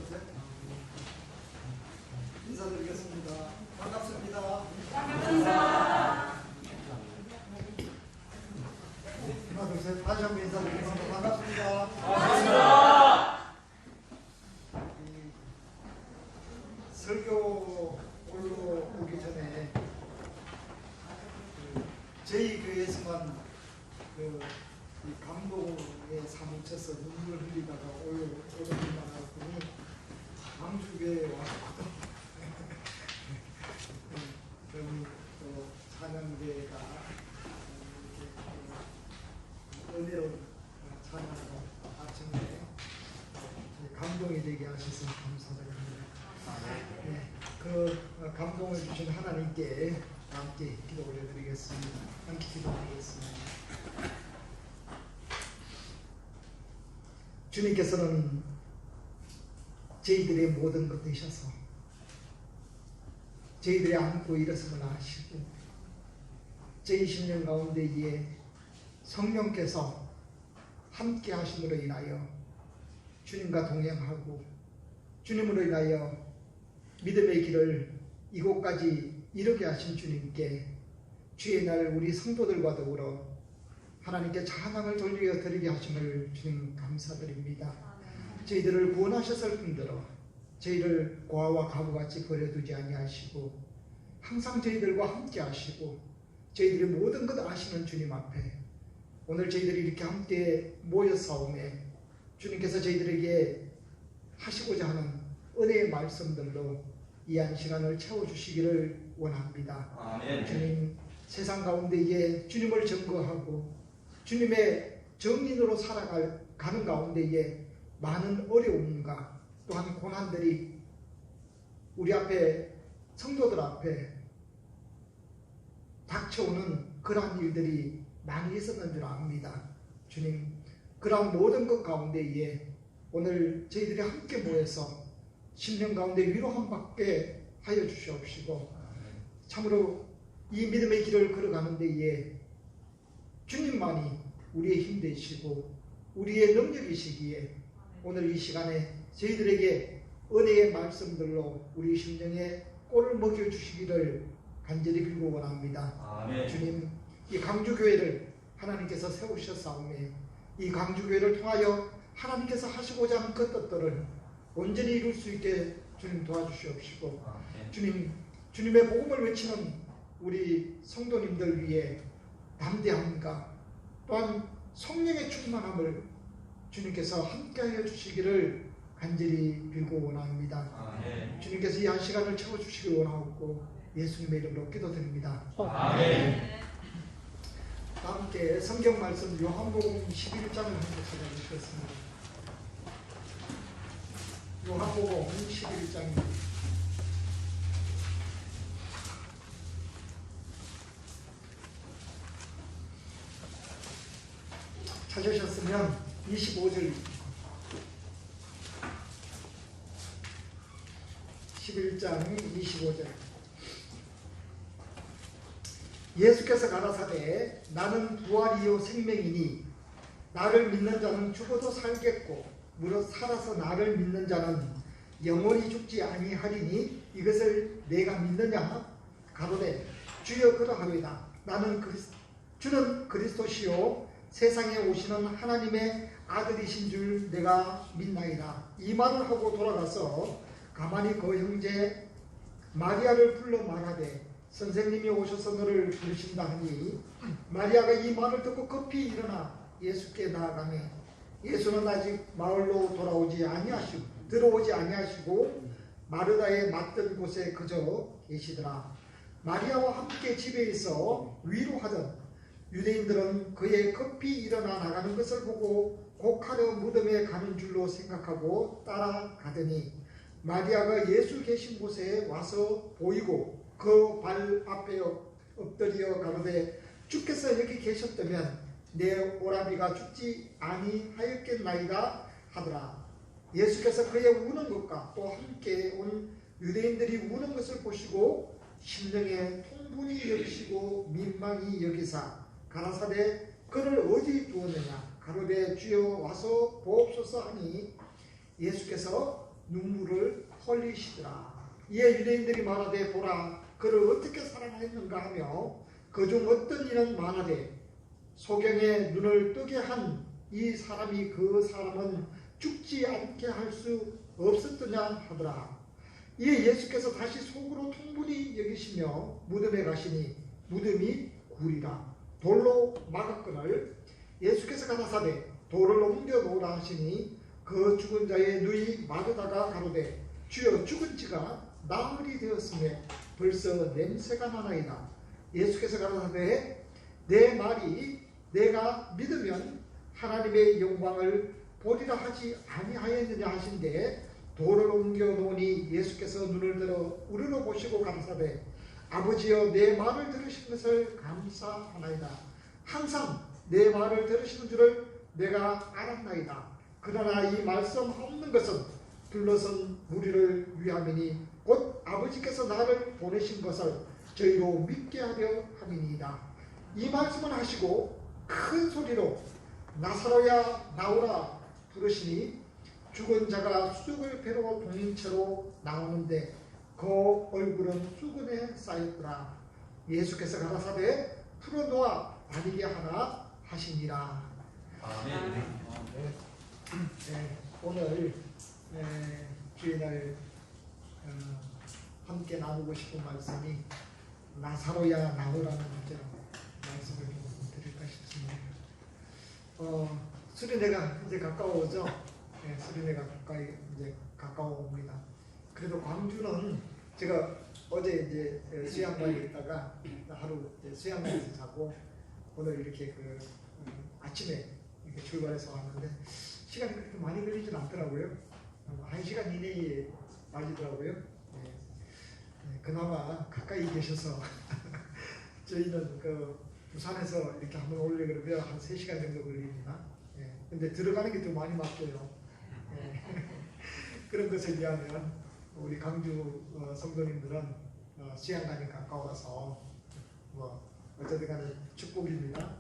셋. 인사드리겠습니다. 반갑습니다. 반갑습니다. 하나, 둘, 셋. 다시 한번 인사드리겠습니다. 반갑습니다. 반갑습니다. 설교 올라오기 전에 저희 교회에서만 이 감동에 사무쳐서 눈물 흘리다가 오랜만에 왔더니 광주교회에 왔거든. 그럼 또 찬양대가 이렇게 은혜로운 찬양으로 아침에 감동이 되게 하셔서 감사드립니다. 네, 그 감동을 주신 하나님께 함께 기도 올려드리겠습니다. 함께 기도드리겠습니다. 주님께서는 저희들의 모든 것 되셔서 저희들의 안고 일어서는 아시고 저희 심령 가운데에 성령께서 함께 하심으로 인하여 주님과 동행하고 주님으로 인하여 믿음의 길을 이곳까지 이르게 하신 주님께 주의 날 우리 성도들과 더불어 하나님께 찬양을 돌려 드리게 하심을 주님 감사드립니다. 저희들을 구원하셨을 뿐더러 저희를 고아와 가부같이 버려두지 아니하시고 항상 저희들과 함께 하시고 저희들의 모든 것 아시는 주님 앞에 오늘 저희들이 이렇게 함께 모여싸움에 주님께서 저희들에게 하시고자 하는 은혜의 말씀들로 이 한 시간을 채워주시기를 원합니다. 아멘. 주님, 세상 가운데에 주님을 증거하고 주님의 정인으로 살아가는 가운데에 많은 어려움과 또한 고난들이 우리 앞에 성도들 앞에 닥쳐오는 그러한 일들이 많이 있었는 줄 압니다. 주님, 그러한 모든 것 가운데에 오늘 저희들이 함께 모여서 심령 가운데 위로함 받게 하여 주시옵시고 참으로 이 믿음의 길을 걸어가는 데에 주님만이 우리의 힘 되시고 우리의 능력이시기에 오늘 이 시간에 저희들에게 은혜의 말씀들로 우리 심령에 꼴을 먹여주시기를 간절히 빌고 원합니다. 아멘. 주님, 이 강주교회를 하나님께서 세우셨사오매 이 강주교회를 통하여 하나님께서 하시고자 하는 그 뜻들을 온전히 이룰 수 있게 주님 도와주시옵시고 주님, 주님의 복음을 외치는 우리 성도님들 위해 담대함과 또한 성령의 충만함을 주님께서 함께하여 주시기를 간절히 빌고 원합니다. 아멘. 주님께서 이 한 시간을 채워주시기 원하고 예수님의 이름으로 기도드립니다. 아멘. 함께 성경 말씀 요한복음 11장을 함께 찾아주시겠습니다. 요한복음 11장입니다. 찾으셨으면 25절 11장 25절 예수께서 가라사대 나는 부활이요 생명이니 나를 믿는 자는 죽어도 살겠고 무릇 살아서 나를 믿는 자는 영원히 죽지 아니하리니 이것을 내가 믿느냐 가로되 주여 그러하리이다. 주는 그리스도시요 세상에 오시는 하나님의 아들이신 줄 내가 믿나이다. 이 말을 하고 돌아가서 가만히 그 형제 마리아를 불러 말하되 선생님이 오셔서 너를 부르신다 하니 마리아가 이 말을 듣고 급히 일어나 예수께 나아가매 예수는 아직 마을로 들어오지 아니하시고 마르다에 맞던 곳에 그저 계시더라. 마리아와 함께 집에 있어 위로하던 유대인들은 그의 급히 일어나 나가는 것을 보고 곡하러 무덤에 가는 줄로 생각하고 따라가더니 마리아가 예수 계신 곳에 와서 보이고 그 발 앞에 엎드려 가로되 주께서 여기 계셨다면 내 오라비가 죽지 아니하였겠나이다 하더라. 예수께서 그의 우는 것과 또 함께 온 유대인들이 우는 것을 보시고 심령에 통분이 여기시고 민망히 여기사 가라사대 그를 어디 두었느냐 가로되 주여 와서 보옵소서 하니 예수께서 눈물을 흘리시더라. 이에 유대인들이 말하되 보라 그를 어떻게 사랑하였는가 하며 그중 어떤 이는 말하되 소경의 눈을 뜨게 한 이 사람이 그 사람은 죽지 않게 할 수 없었더냐 하더라. 이에 예수께서 다시 속으로 통분히 여기시며 무덤에 가시니 무덤이 굴이라 돌로 막았거늘 예수께서 가라사대 돌을 옮겨 놓으라 하시니 그 죽은 자의 누이 마르다가 가로되 주여 죽은 지가 나흘이 되었으며 벌써 냄새가 나나이다. 예수께서 가라사대 내 말이 내가 믿으면 하나님의 영광을 보리라 하지 아니하였느냐 하신데 돌을 옮겨 놓으니 예수께서 눈을 들어 우러러 보시고 감사되 아버지여 내 말을 들으신 것을 감사하나이다. 항상 내 말을 들으시는 줄을 내가 알았나이다. 그러나 이 말씀 없는 것은 둘러선 무리를 위함이니 곧 아버지께서 나를 보내신 것을 저희로 믿게 하려 함이니이다. 이 말씀을 하시고 큰 소리로 나사로야 나오라 부르시니 죽은 자가 쑥을 배로 동체로 나오는데 그 얼굴은 수건에 쌓였더라. 예수께서 가라사대 풀어놓아 아니게 하라 하시니라. 아멘. 네, 오늘 주일날 함께 나누고 싶은 말씀이 나사로야 나오라는 주제로 말씀을 좀 드릴까 싶습니다. 수련회가 이제 가까워오죠. 네, 수련회가 가까이 이제 가까워옵니다. 그래도 광주는 제가 어제 이제 수양관에 있다가 하루 수양관에서 자고 오늘 이렇게 아침에 이렇게 출발해서 왔는데 시간이 그렇게 많이 걸리진 않더라고요. 1시간 이내에 말리더라고요. 네. 네, 그나마 가까이 계셔서 저희는 부산에서 이렇게 한번 오려고 그러면 한 3시간 정도 걸립니다. 네. 근데 들어가는 게 좀 많이 막혀요. 네. 그런 것에 비하면 우리 강주 성도님들은 수양관이 가까워서 어쨌든 간에 축복입니다.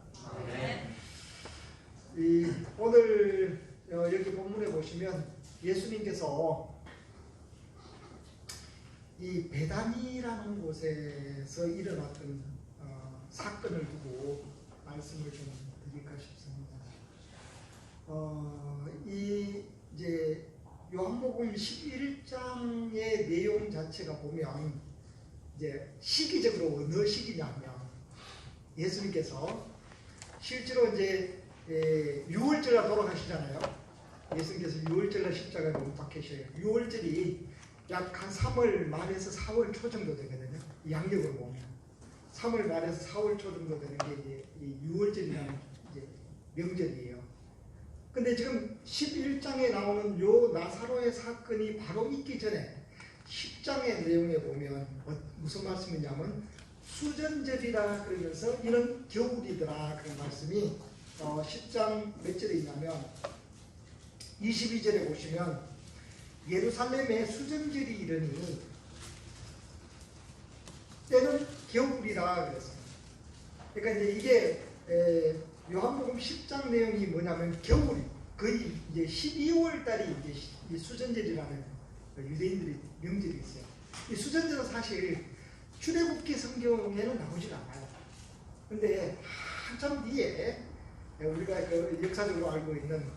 오늘 여기 본문에 보시면 예수님께서 이 베다니라는 곳에서 일어났던 사건을 두고 말씀을 좀 드릴까 싶습니다. 이제 요한복음 11장의 내용 자체가 보면 이제 시기적으로 어느 시기냐면 예수님께서 실제로 이제 6월절날 돌아가시잖아요. 예수님께서 6월절날 십자가에 못 박히셔요. 6월절이 약 한 3월 말에서 4월 초 정도 되거든요. 양력으로 보면 3월 말에서 4월 초 정도 되는 게 이제 6월절이라는 이제 명절이에요. 근데 지금 11장에 나오는 요 나사로의 사건이 바로 있기 전에 10장의 내용에 보면 무슨 말씀이냐면 수전절이라 그러면서 이는 겨울이더라 그런 말씀이 10장 몇 절에 있냐면 22절에 보시면 예루살렘에 수전절이 이르니 때는 겨울이라 그랬습니다. 그러니까 이제 이게 요한복음 10장 내용이 뭐냐면 겨울이 거의 이제 12월 달이 이제 수전절이라는 유대인들의 명절이 있어요. 이 수전절은 사실 출애굽기 성경에는 나오질 않아요. 근데 한참 뒤에 우리가 역사적으로 알고 있는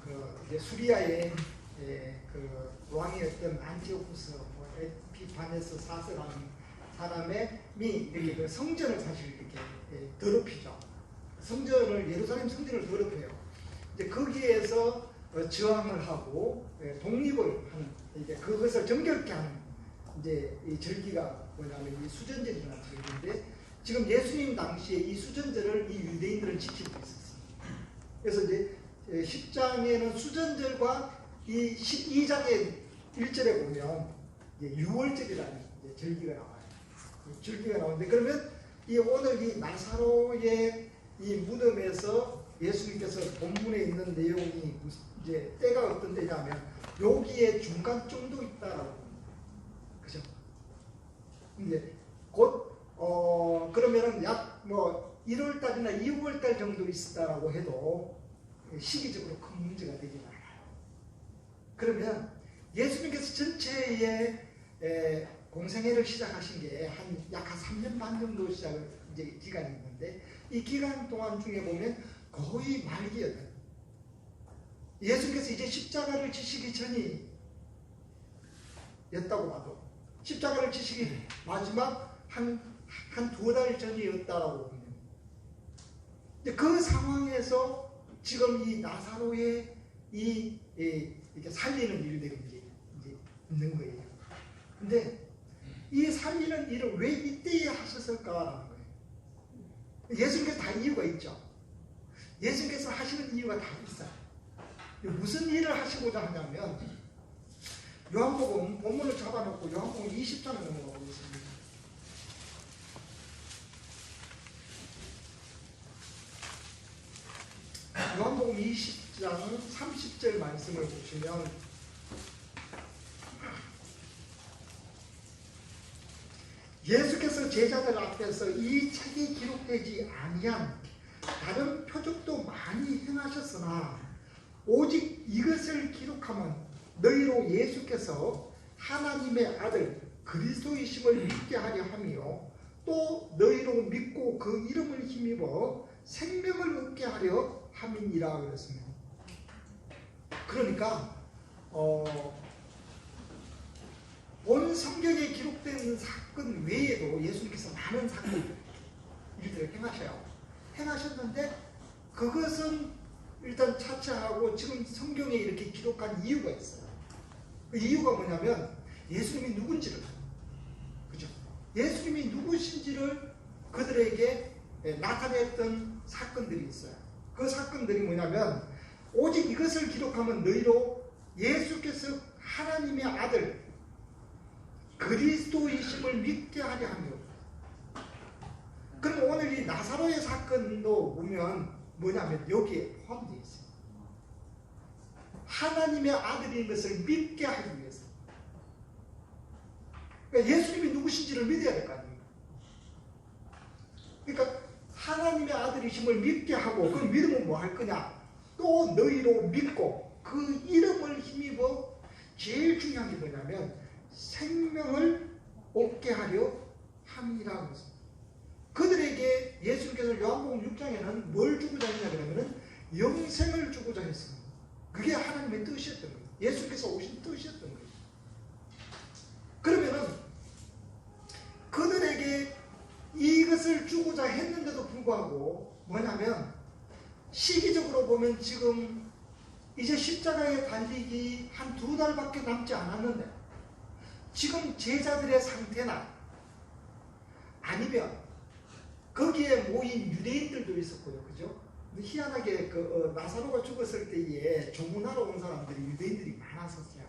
이제 수리아의 왕이었던 안티오쿠스 에피파네스 4세라는 사람이 이렇게 성전을 사실 이렇게 더럽히죠. 예루살렘 성전을 더럽혀요. 이제 거기에서 저항을 하고 독립을 하는 이제 그것을 정결케 하는 이제 이 절기가 뭐냐면 이 수전절이라는 절기인데 지금 예수님 당시에 이 수전절을 이 유대인들은 지키고 있었습니다. 그래서 이제 10장에는 수전절과 이 12장의 1절에 보면 이제 6월절이라는 이제 절기가 나와요. 절기가 나오는데 그러면 오늘 이 나사로의 이 무덤에서 예수님께서 본문에 있는 내용이 이제 때가 어떤 때냐면 여기에 중간 정도 있다라고 그죠? 이제 곧 그러면은 약 1월 달이나 2월 달 정도 있다라고 해도 시기적으로 큰 문제가 되지 않아요. 그러면 예수님께서 전체의 공생애를 시작하신 게 약 한 3년 반 정도 이제 기간이 있는데, 이 기간 동안 중에 보면 거의 말기였다. 예수님께서 이제 십자가를 지시기 전이었다고 봐도, 십자가를 지시기 마지막 한 2달 전이었다라고 보면, 그 상황에서 지금 이 나사로의 이렇게 살리는 일들이 이제 있는 거예요. 근데 이 살리는 일을 왜 이때에 하셨을까라는 거예요. 예수님께서 다 이유가 있죠. 예수님께서 하시는 이유가 다 있어요. 무슨 일을 하시고자 하냐면, 요한복음 본문을 잡아놓고 요한복음 20장을 넘어가 보겠습니다. 요한복음 20장 30절 말씀을 보시면, 예수께서 제자들 앞에서 이 책에 기록되지 아니한 다른 표적도 많이 행하셨으나 오직 이것을 기록하면 너희로 예수께서 하나님의 아들 그리스도이심을 믿게 하려 하며 또 너희로 믿고 그 이름을 힘입어 생명을 얻게 하려 함이니라 그랬습니다. 그러니까 본 성경에 기록된 사건 외에도 예수님께서 많은 일들을 행하셨는데, 그것은 일단 차치하고 지금 성경에 이렇게 기록한 이유가 있어요. 그 이유가 뭐냐면 예수님이 누군지를, 그죠? 예수님이 누구신지를 그들에게 나타냈던 사건들이 있어요. 그 사건들이 뭐냐면, 오직 이것을 기록하면 너희로 예수께서 하나님의 아들 그리스도이심을 믿게 하려 하며. 그럼 오늘 이 나사로의 사건도 보면 뭐냐면 여기에 포함되어 있어요. 하나님의 아들인 것을 믿게 하기 위해서. 그러니까 예수님이 누구신지를 믿어야 될 거 아닙니까? 그러니까 하나님의 아들이심을 믿게 하고, 그 믿으면 뭐 할 거냐? 또 너희로 믿고 그 이름을 힘입어. 제일 중요한 게 뭐냐면 생명을 얻게 하려 함이라고 했습니다. 그들에게 예수님께서 요한복음 6장에는 뭘 주고자 했냐 그러면은 영생을 주고자 했습니다. 그게 하나님의 뜻이었던 거예요. 예수님께서 오신 뜻이었던 거예요. 그러면은 그들에게 이것을 주고자 했는데도 불구하고 뭐냐면, 시기적으로 보면 지금 이제 십자가에 달리기 한 2달밖에 남지 않았는데, 지금 제자들의 상태나 아니면 거기에 모인 유대인들도 있었고요, 그죠? 희한하게 나사로가 죽었을 때에 조문하러 온 사람들이 유대인들이 많았었어요.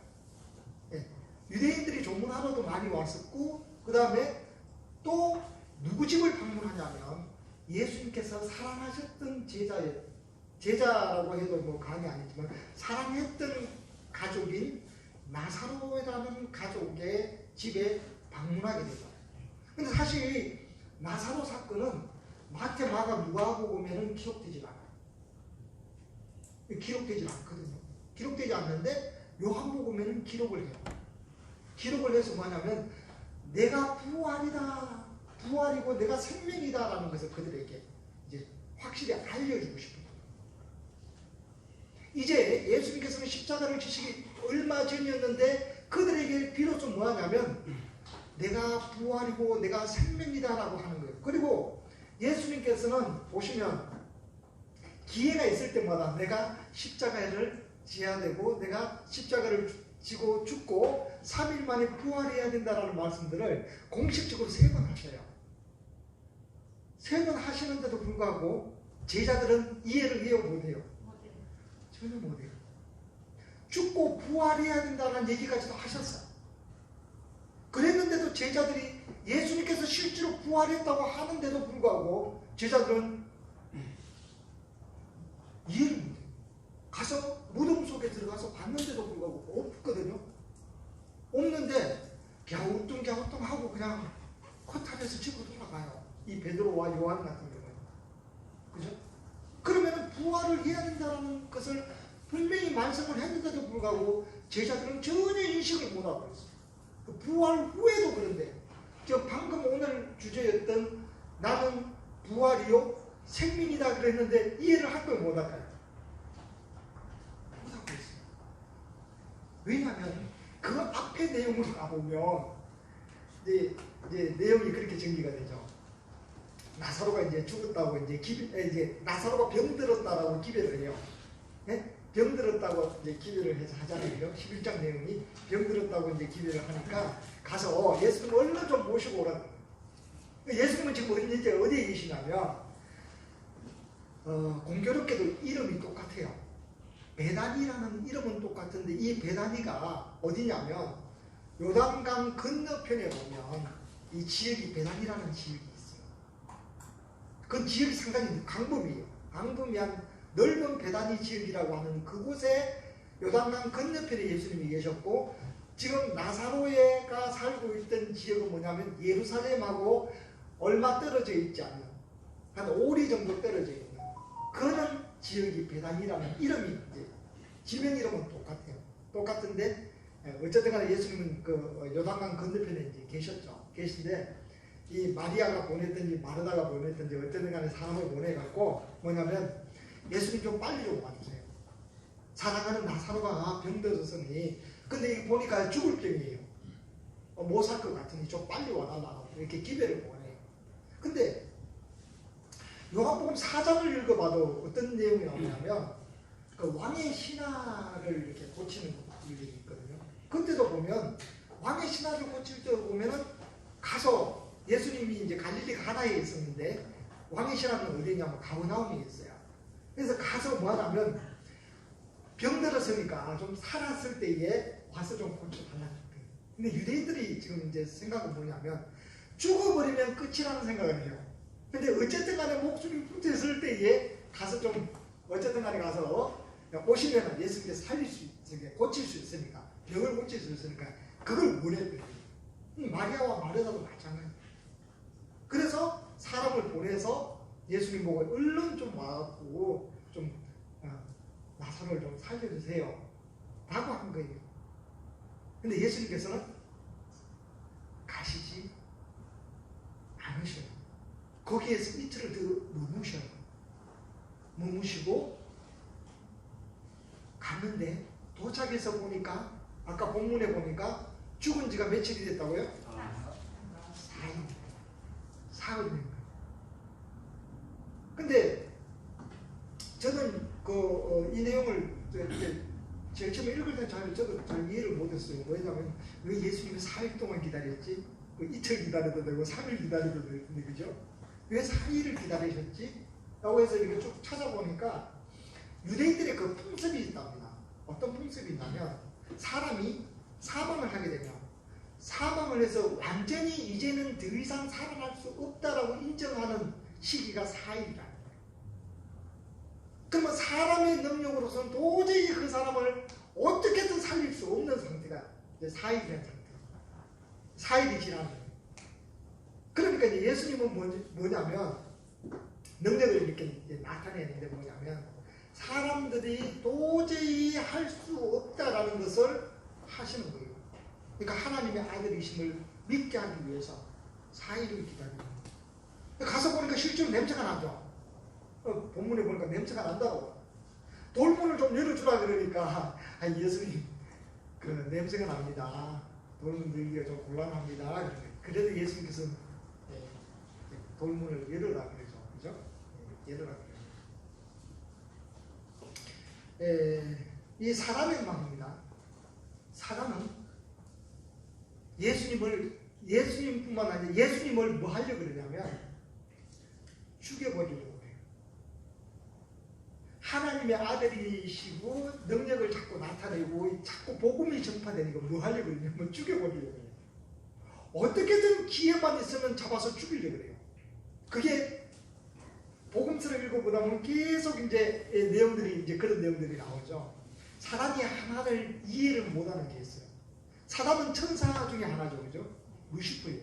예, 유대인들이 조문하러도 많이 왔었고, 그 다음에 또 누구 집을 방문하냐면 예수님께서 사랑하셨던 제자라고 해도 뭐 감이 아니지만 사랑했던 가족인 나사로라는 가족의 집에 방문하게 되죠. 근데 사실 나사로 사건은 마태, 마가, 누가하고 보면은 기록되지 않아요. 기록되지 않거든요. 기록되지 않는데 요한복음에는 기록을 해요. 기록을 해서 뭐냐면 내가 부활이다, 부활이고 내가 생명이다라는 것을 그들에게 이제 확실히 알려주고 싶은 거예요. 이제 예수님께서는 십자가를 지시기 얼마 전이었는데 그들에게 비로소 뭐하냐면 내가 부활이고 내가 생명이다라고 하는 거예요. 그리고 예수님께서는 보시면 기회가 있을 때마다 내가 십자가를 지어야 되고 내가 십자가를 지고 죽고 3일 만에 부활해야 된다라는 말씀들을 공식적으로 3번 하셔요. 3번 하시는데도 불구하고 제자들은 이해를 해요, 못해요? 전혀 못해요. 죽고 부활해야 된다는 얘기까지도 하셨어요. 그랬는데도 제자들이 예수님께서 실제로 부활했다고 하는데도 불구하고 제자들은 이해를 못해요. 가서 무덤 속에 들어가서 봤는데도 불구하고 없거든요. 없는데 갸우뚱갸우뚱 하고 그냥 커탑에서 집으로 돌아가요. 이 베드로와 요한 같은 경우는. 그죠? 그러면은 부활을 해야 된다는 것을 분명히 말씀을 했는데도 불구하고 제자들은 전혀 인식을 못하고 있어요. 그 부활 후에도 그런데 저 방금 오늘 주제였던 나는 부활이요 생민이다 그랬는데 이해를 할 걸 못할까요? 못하고 있어요. 왜냐하면 그 앞에 내용으로 가보면 이제 내용이 그렇게 정리가 되죠. 나사로가 이제 죽었다고 이제 나사로가 병들었다라고 기별을 해요. 네? 병들었다고 이제 기별을 해서 하잖아요. 11장 내용이 병들었다고 이제 기별을 하니까 가서 예수님 얼른 좀 모시고 오라. 예수님은 지금 이제 어디에 계시냐면 공교롭게도 이름이 똑같아요. 베다니라는 이름은 똑같은데 이 베다니가 어디냐면 요단강 건너편에 보면 이 지역이 베다니라는 지역이 있어요. 그 지역이 상당히 강범이에요. 강범이 한 넓은 베다니 지역이라고 하는 그곳에 요단강 건너편에 예수님이 계셨고 지금 나사로가 살고 있던 지역은 뭐냐면 예루살렘하고 얼마 떨어져 있지 않은 한 5리 정도 떨어져 있는 그런 지역이 베다니라는 이름이 이제 지명 이름은 똑같아요. 똑같은데 어쨌든 간에 예수님은 그 요단강 건너편에 이제 계신데 이 마리아가 보냈든지 마르다가 보냈든지 어쨌든 간에 사람을 보내갖고 뭐냐면 예수님 좀 빨리 좀 와주세요. 사랑하는 나사로가 병들었으니 근데 이거 보니까 죽을 병이에요. 못 살 것 같으니 좀 빨리 와달라고 이렇게 기별을 보내요. 근데 요한복음 4장을 읽어봐도 어떤 내용이 나오냐면 그 왕의 신하를 이렇게 고치는 일이 있거든요. 그때도 보면 왕의 신하를 고칠 때 보면은 가서 예수님이 이제 갈릴리 가나에 있었는데 왕의 신하는 어디냐면 가버나움에 있어요. 그래서 가서 뭐 하냐면 병들었으니까 좀 살았을 때에 와서 좀 고쳐달라는 거예요. 근데 유대인들이 지금 이제 생각은 뭐냐면 죽어버리면 끝이라는 생각을 해요. 근데 어쨌든 간에 목숨이 붙었을 때에 가서 좀 어쨌든 간에 가서 오시면 예수님께서 살릴 수 있으니까 고칠 수 있으니까 병을 고칠 수 있으니까 그걸 원했거든요. 마리아와 마르다도 마찬가지예요. 그래서 사람을 보내서 예수님 보고 얼른 좀 와갖고 좀 나사로를 좀 살려주세요 라고 한 거예요. 근데 예수님께서는 가시지 않으셔요. 거기에서 이틀을 더 머무셔요. 머무시고 갔는데 도착해서 보니까 아까 본문에 보니까 죽은 지가 며칠이 됐다고요? 4일. 사흘 된 거예요. 근데 저는 이 내용을 제일 처음에 읽을 때 저도 잘 이해를 못했어요. 왜냐하면 왜 예수님이 4일 동안 기다렸지? 이틀 기다려도 되고 3일 기다려도 되는데 그죠? 왜 4일을 기다리셨지? 라고 해서 이렇게 쭉 찾아보니까 유대인들의 그 풍습이 있답니다. 어떤 풍습이 있냐면 사람이 사망을 하게 되면 사망을 해서 완전히 이제는 더 이상 살아날 수 없다라고 인정하는 시기가 4일이라는 거예요. 그러면 사람의 능력으로서는 도저히 그 사람을 어떻게든 살릴 수 없는 상태가 이제 4일이라는 상태. 4일이 지나는 거예요. 그러니까 이제 예수님은 뭐냐면 능력을 이렇게 이제 나타내는데 뭐냐면 사람들이 도저히 할 수 없다라는 것을 하시는 거예요. 그러니까 하나님의 아들이심을 믿게 하기 위해서 4일을 기다리는 거예요. 가서 보니까 실제로 냄새가 나죠. 본문에 보니까 냄새가 난다고. 돌문을 좀 열어주라 그러니까 예수님 그 냄새가 납니다. 돌문 열기가 좀 곤란합니다. 그래도 예수님께서 돌문을 열어라 그러죠. 그죠? 열어라 그래요. 이 사람의 마음입니다. 사람은 예수님뿐만 아니라 예수님을 뭐 하려고 그러냐면 죽여버리려고 해요. 하나님의 아들이시고 능력을 자꾸 나타내고 자꾸 복음이 전파되니까 뭐 하려고 그러냐면 죽여버리려고 해요. 어떻게든 기회만 있으면 잡아서 죽이려고 그래요. 그게 복음서를 읽어보다 보면 계속 이제 내용들이 이제 그런 내용들이 나오죠. 사람이 하나를 이해를 못하는 게 있어요. 사람은 천사 중에 하나죠, 그죠? 루시퍼예요.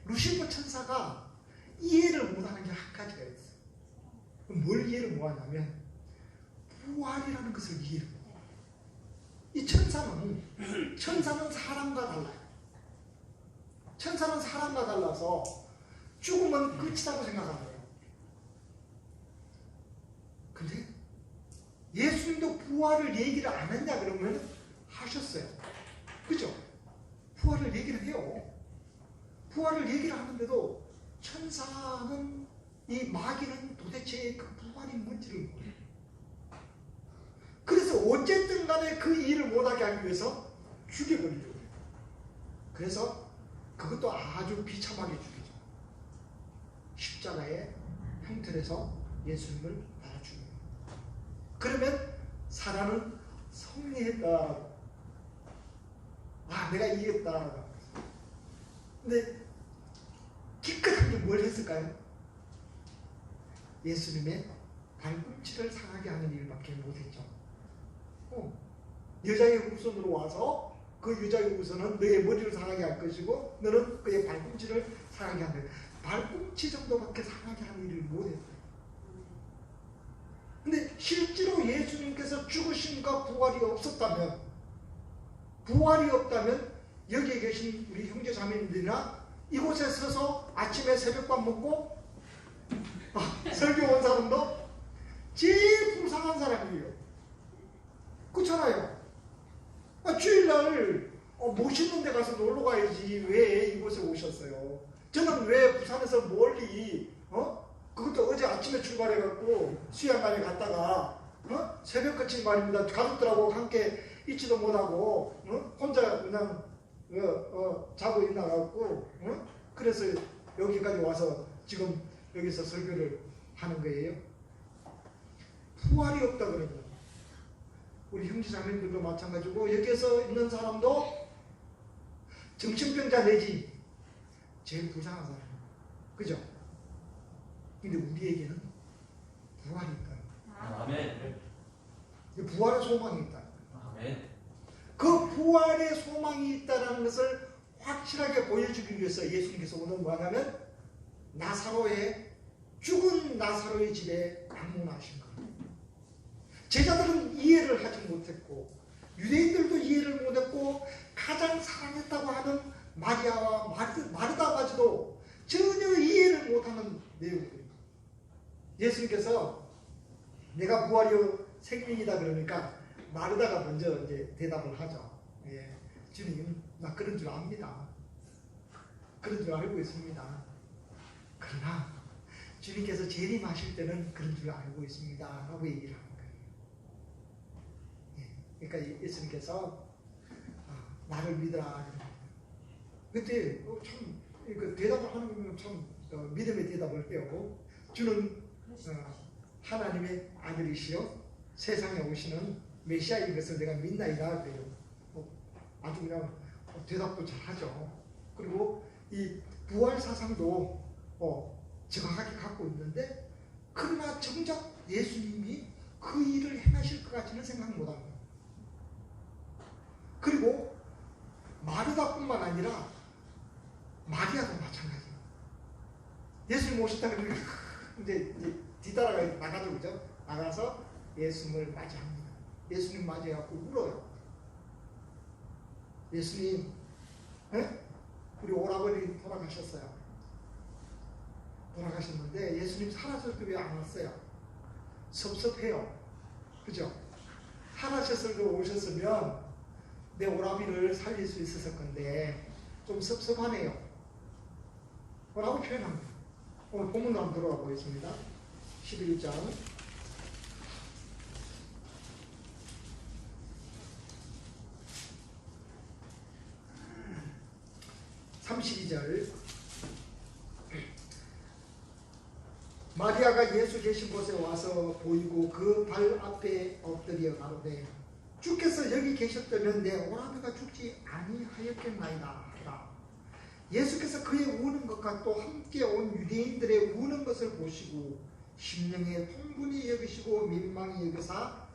루시퍼 천사가 이해를 못하는 게 한 가지가 있어요. 뭘 이해를 못하냐면 부활이라는 것을 이해를 못해요. 이 천사는 사람과 달라요. 천사는 사람과 달라서 죽으면 끝이라고 생각합니다. 근데 예수님도 부활을 얘기를 안 했냐 그러면 하셨어요. 그죠? 부활을 얘기를 해요. 부활을 얘기를 하는데도 천사는, 이 마귀는 도대체 그 부활이 뭔지를 몰라요. 그래서 어쨌든 간에 그 일을 못하게 하기 위해서 죽여버리려고 해요. 그래서 그것도 아주 비참하게 죽이죠. 십자가의 형틀에서 예수님을 달아 죽여요. 그러면 사람은 승리했다. 아, 내가 이겼다. 근데 기껏한 게 뭘 했을까요? 예수님의 발꿈치를 상하게 하는 일밖에 못했죠. 여자의 후손으로 와서 그 여자의 후손은 너의 머리를 상하게 할 것이고 너는 그의 발꿈치를 상하게 한다. 발꿈치 정도밖에 상하게 하는 일을 못했어요. 근데 실제로 예수님께서 죽으심과 부활이 없었다면, 부활이 없다면 여기에 계신 우리 형제 자매님들이나 이곳에 서서 아침에 새벽밥 먹고 설교 온 사람도 제일 불쌍한 사람이에요. 그렇잖아요. 주일날 멋있는 데 가서 놀러 가야지 왜 이곳에 오셨어요? 저는 왜 부산에서 멀리 그것도 어제 아침에 출발해갖고 수양관에 갔다가 새벽같이 말입니다. 가족들하고 함께 있지도 못하고 혼자 그냥 자고 있나갖고 그래서 여기까지 와서 지금 여기서 설교를 하는 거예요. 부활이 없다 그러면 우리 형제자매들도 마찬가지고 여기에서 있는 사람도 정신병자 내지 제일 불쌍한 사람이에요. 그죠? 근데 우리에게는 부활이 있다. 아멘. 부활의 소망이 있다. 아멘. 그 부활의 소망이 있다는 것을 확실하게 보여주기 위해서 예수님께서 오늘 뭐냐면 죽은 나사로의 집에 방문하신 거예요. 제자들은 이해를 하지 못했고 유대인들도 이해를 못했고 가장 사랑했다고 하는 마리아와 마르다마저도 전혀 이해를 못하는 내용들입니다. 예수님께서 내가 부활이요 생명이다 그러니까 마르다가 먼저 이제 대답을 하죠. 예, 주님, 나 그런 줄 압니다. 그런 줄 알고 있습니다. 그러나 주님께서 재림하실 때는 그런 줄 알고 있습니다. 라고 얘기를 하는 거예요. 예, 그러니까 예수님께서 나를 믿으라. 그때 참 대답을 하는 거면 참 믿음의 대답을 해요. 주는 하나님의 아들이시요 세상에 오시는 메시아인 것을 내가 믿나이다. 그래요. 아주 그냥 대답도 잘하죠. 그리고 이 부활 사상도 정확하게 갖고 있는데 그러나 정작 예수님이 그 일을 행하실 것 같지는 생각 못합니다. 그리고 마르다뿐만 아니라 마리아도 마찬가지예요. 예수님 오셨다 그러니까 이제 뒤따라가 나가죠, 그죠? 나가서 예수님을 맞이합니다. 예수님 맞이해갖고 울어요. 예수님, 우리 오라버니 돌아가셨어요. 돌아가셨는데 예수님 살아셨을 때 왜 안 왔어요? 섭섭해요. 그죠? 살아셨을 때 오셨으면 내 오라비를 살릴 수 있었을 건데 좀 섭섭하네요. 라고 표현합니다. 오늘 본문도 한번 들어가 보겠습니다. 11장 32절 마리아가 예수 계신 곳에 와서 보이고 그 발 앞에 엎드려 가로되 주께서 여기 계셨다면 내 오라비가 죽지 아니하였겠나이다 하라. 예수께서 그의 우는 것과 또 함께 온 유대인들의 우는 것을 보시고 심령에 통분히 여기시고 민망히 여기사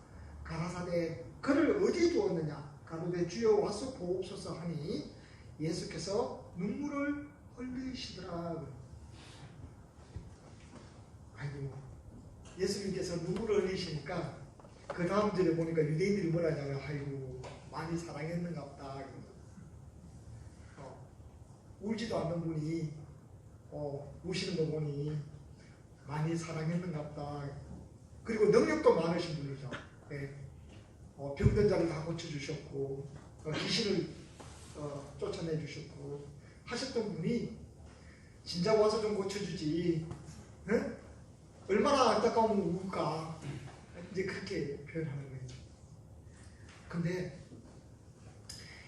가라사대 그를 어디에 두었느냐 가로되 주여 와서 보옵소서 하니 예수께서 눈물을 흘리시더라. 아이고, 예수님께서 눈물을 흘리시니까 그 다음 절에 보니까 유대인들이 뭐라 하냐면 아이고 많이 사랑했는가 보다. 울지도 않는 분이 우시는 거 보니 많이 사랑했는가 보다. 그리고 능력도 많으신 분이죠. 예. 병든 자를 다 고쳐주셨고 귀신을 쫓아내주셨고 하셨던 분이 진짜 와서 좀 고쳐주지. 예? 얼마나 안타까우면 울까. 이제 그렇게 표현하는 거예요. 근데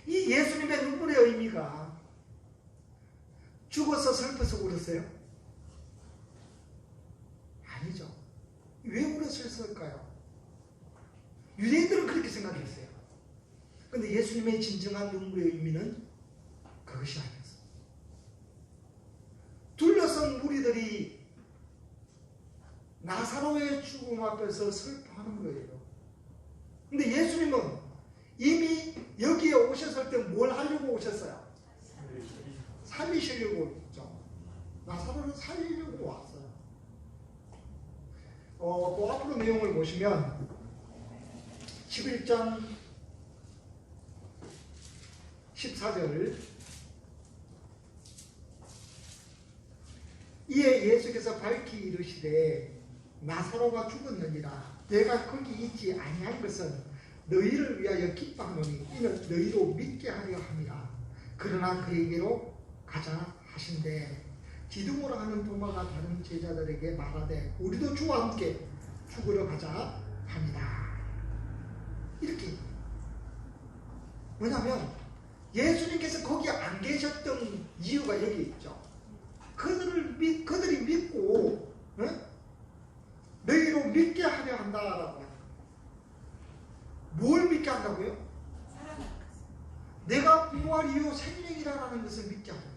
이 예수님의 눈물의 의미가 죽어서 슬퍼서 울었어요? 아니죠. 왜 울었을까요? 유대인들은 그렇게 생각했어요. 근데 예수님의 진정한 눈물의 의미는 그것이 아니었어요. 둘러선 무리들이 나사로의 죽음 앞에서 슬퍼하는 거예요. 근데 예수님은 이미 여기에 오셨을 때 뭘 하려고 오셨어요? 살리시려고 했죠. 나사로를 살리려고 왔어요. 또 앞으로 내용을 보시면 11장 14절 이에 예수께서 밝히 이르시되 나사로가 죽었느니라. 내가 거기 있지 아니한 것은 너희를 위하여 기뻐하노니 이는 너희로 믿게 하려 함이라. 그러나 그에게로 가자 하신대 디두모라 하는 도마가 다른 제자들에게 말하되 우리도 주와 함께 죽으러 가자 합니다. 이렇게. 왜냐하면 예수님께서 거기 안 계셨던 이유가 여기 있죠. 그들이 믿고 너희로 믿게 하려 한다라고 합니다. 뭘 믿게 한다고요? 내가 부활이요 생명이라는 것을 믿게 하는 거예요.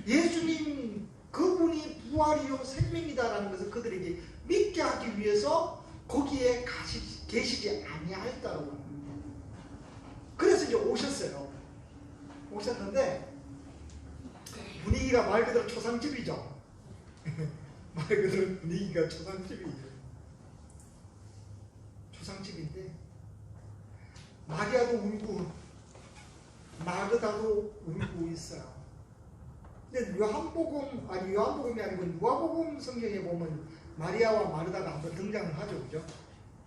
예수님 그분이 부활이요 생명이다라는 것을 그들에게 믿게 하기 위해서 거기에 계시지 아니하였다고 합니다. 그래서 이제 오셨어요. 오셨는데 분위기가 말 그대로 초상집이죠. 말 그대로 분위기가 초상집이에요. 초상집인데 마리아도 울고 마르다도 울고 있어요. 근데 요한복음이 아니고 누가복음 성경에 보면 마리아와 마르다가 한번 등장을 하죠, 그죠?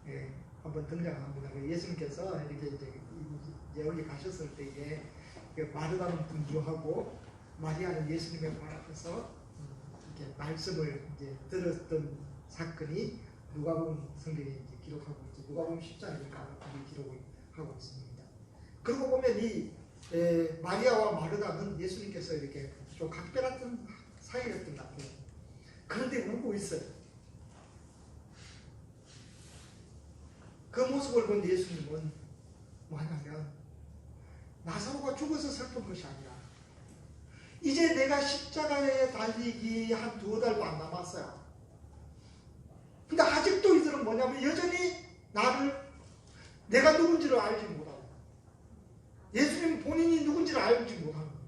예, 한번 등장합니다. 예수님께서 이렇게 이제 여기 가셨을 때에 마르다는 분주하고 마리아는 예수님의 발 앞에서 이렇게 말씀을 이제 들었던 사건이 누가복음 성경에 이제 기록하고 있죠. 누가복음 10장이니까 기록하고 있습니다. 그러고 보면 이 마리아와 마르다는 예수님께서 이렇게 좀 각별했던 사이였던 것 같아요. 그런데 울고 있어요. 그 모습을 본 예수님은 뭐하냐면 나사로가 죽어서 슬픈 것이 아니라 이제 내가 십자가에 달리기 한 2달 반 남았어요. 근데 아직도 이들은 뭐냐면 여전히 내가 누군지를 알지 못하고 예수님 본인이 누군지를 알지 못하는 거예요.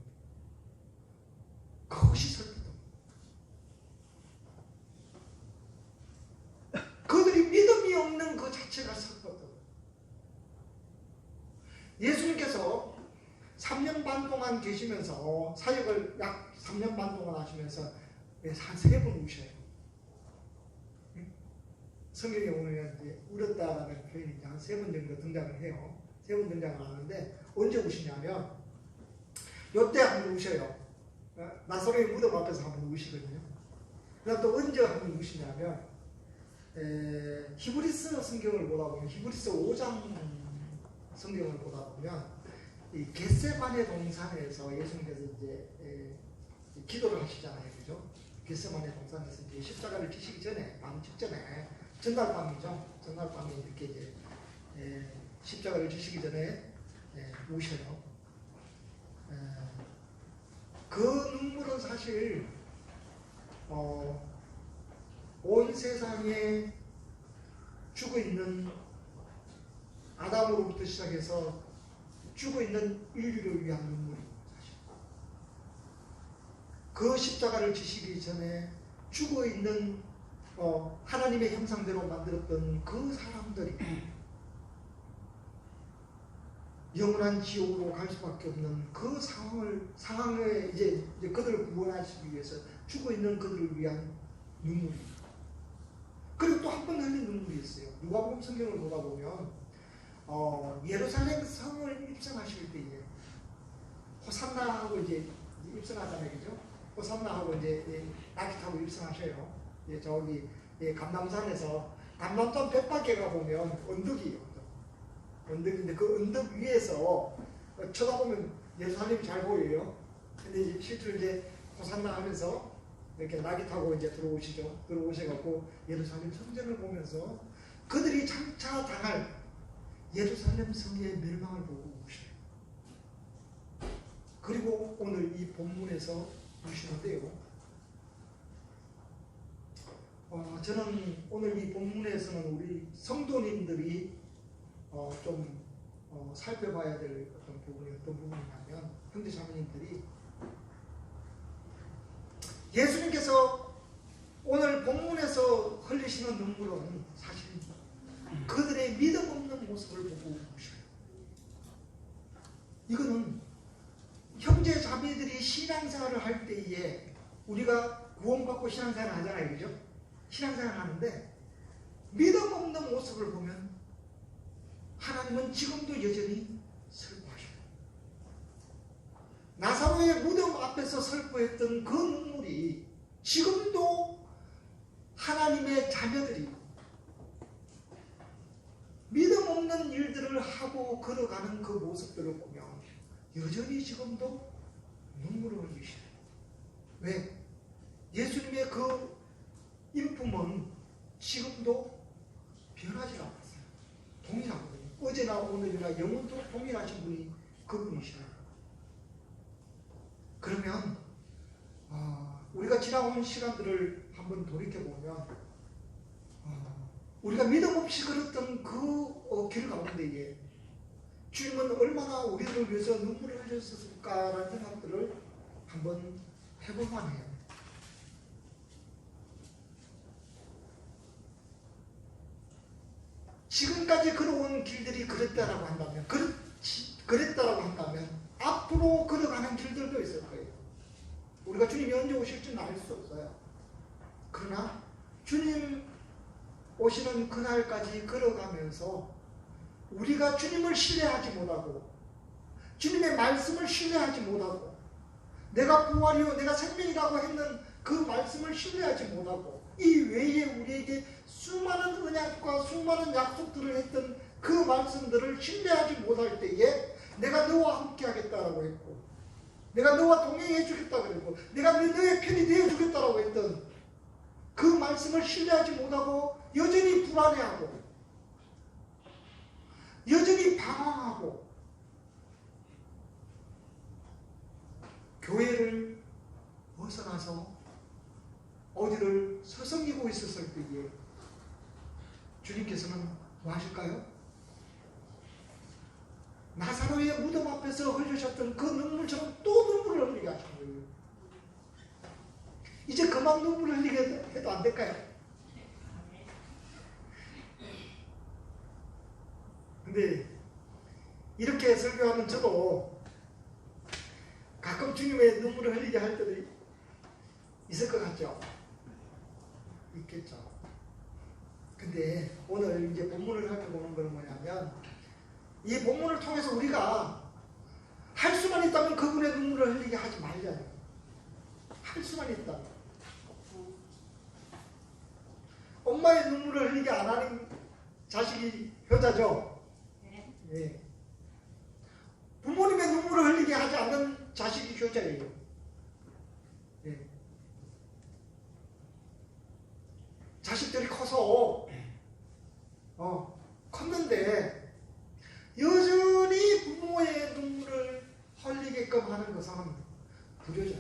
그것이 슬프다. 그들이 믿음이 없는 그 자체가 슬펐다. 예수님께서 3년 반 동안 계시면서 사역을 약 3년 반 동안 하시면서 한 3번 우셔요. 성경에 보면 이제 울었다라는 표현이 한 3번 정도 등장을 해요. 3번 등장을 하는데 언제 우시냐면 요때 한번 우셔요. 나사로의 무덤 앞에서 한번 우시거든요. 그다음 또 언제 한번 우시냐면 히브리서 성경을 보다 보면 히브리서 5장 성경을 보다 보면 이 겟세마네 동산에서 예수님께서 이제 기도를 하시잖아요, 그죠? 겟세마네 동산에서 이제 십자가를 지시기 전에 밤 직전에 전날밤이죠. 전날밤에 이렇게 이제 십자가를 지시기 전에 우셔요. 그 눈물은 사실 온 세상에 죽어있는 아담으로부터 시작해서 죽어있는 인류를 위한 눈물입니다. 사실. 그 십자가를 지시기 전에 죽어있는 하나님의 형상대로 만들었던 그 사람들이 영원한 지옥으로 갈 수밖에 없는 그 상황에 이제 그들을 구원하시기 위해서 죽어 있는 그들을 위한 눈물이. 그리고 또 한 번 흘린 눈물이 있어요. 누가복음 성경을 보다 보면 예루살렘 성을 입성하실 때에 호산나하고 이제 입성하잖아요, 그죠? 호산나하고 이제 낙기 타고 입성하셔요. 저기 감람산에서 감람산 뱃밖에 가 보면 언덕이에요. 언덕인데 그 언덕 위에서 쳐다보면 예루살렘이 잘 보여요. 근데 실제로 이제 호산나 하면서 이렇게 낙이 타고 이제 들어오셔갖고 예루살렘 성전을 보면서 그들이 장차 당할 예루살렘 성의 멸망을 보고 오셔요. 그리고 오늘 이 본문에서 보시는데요. 저는 오늘 이 본문에서는 우리 성도님들이 좀 살펴봐야 될 어떤 부분이 어떤 부분이냐면, 형제자매님들이 예수님께서 오늘 본문에서 흘리시는 눈물은 사실 그들의 믿음 없는 모습을 보고 오셔요. 이거는 형제자매들이 신앙생활을 할 때에 우리가 구원받고 신앙생활을 하잖아요, 그죠? 신앙생활을 하는데 믿음 없는 모습을 보면 하나님은 지금도 여전히 슬퍼하셔요. 나사로의 무덤 앞에서 슬퍼했던 그 눈물이 지금도 하나님의 자녀들이 믿음 없는 일들을 하고 걸어가는 그 모습들을 보면 여전히 지금도 눈물을 흘리셔요. 왜? 예수님의 그 인품은 지금도 변하지 않았어요. 동일하거든요. 어제나 오늘이나 영원토록 동일하신 분이 그분이시라요. 그러면 우리가 지나온 시간들을 한번 돌이켜보면 우리가 믿음 없이 걸었던 그 길 가운데에 주님은 얼마나 우리를 위해서 눈물을 흘렸을까라는 생각들을 한번 해볼만 해요. 지금까지 걸어온 길들이 그랬다라고 한다면, 그랬다라고 한다면 앞으로 걸어가는 길들도 있을 거예요. 우리가 주님이 언제 오실지는 알 수 없어요. 그러나 주님 오시는 그날까지 걸어가면서 우리가 주님을 신뢰하지 못하고 주님의 말씀을 신뢰하지 못하고 내가 부활이요 내가 생명이라고 했는 그 말씀을 신뢰하지 못하고 이 외에 우리에게 수많은 언약과 수많은 약속들을 했던 그 말씀들을 신뢰하지 못할 때에 내가 너와 함께 하겠다라고 했고 내가 너와 동행해 주겠다고 했고 내가 너의 편이 되어 주겠다라고 했던 그 말씀을 신뢰하지 못하고 여전히 불안해하고 여전히 방황하고 교회를 벗어나서 어디를 서성이고 있었을 때에 주님께서는 뭐 하실까요? 나사로의 무덤 앞에서 흘리셨던 그 눈물처럼 또 눈물을 흘리게 하신 거예요. 이제 그만 눈물을 흘리게 해도 안 될까요? 근데 이렇게 설교하는 저도 가끔 주님의 눈물을 흘리게 할 때도 있을 것 같죠? 있겠죠. 근데 오늘 이제 본문을 살펴보는 건 뭐냐면 이 본문을 통해서 우리가 할 수만 있다면 그분의 눈물을 흘리게 하지 말자요. 할 수만 있다면. 엄마의 눈물을 흘리게 안 하는 자식이 효자죠. 예. 부모님의 눈물을 흘리게 하지 않는 자식이 효자예요. 예. 자식들이 커서 컸는데 여전히 부모의 눈물을 흘리게끔 하는 것은 불효자.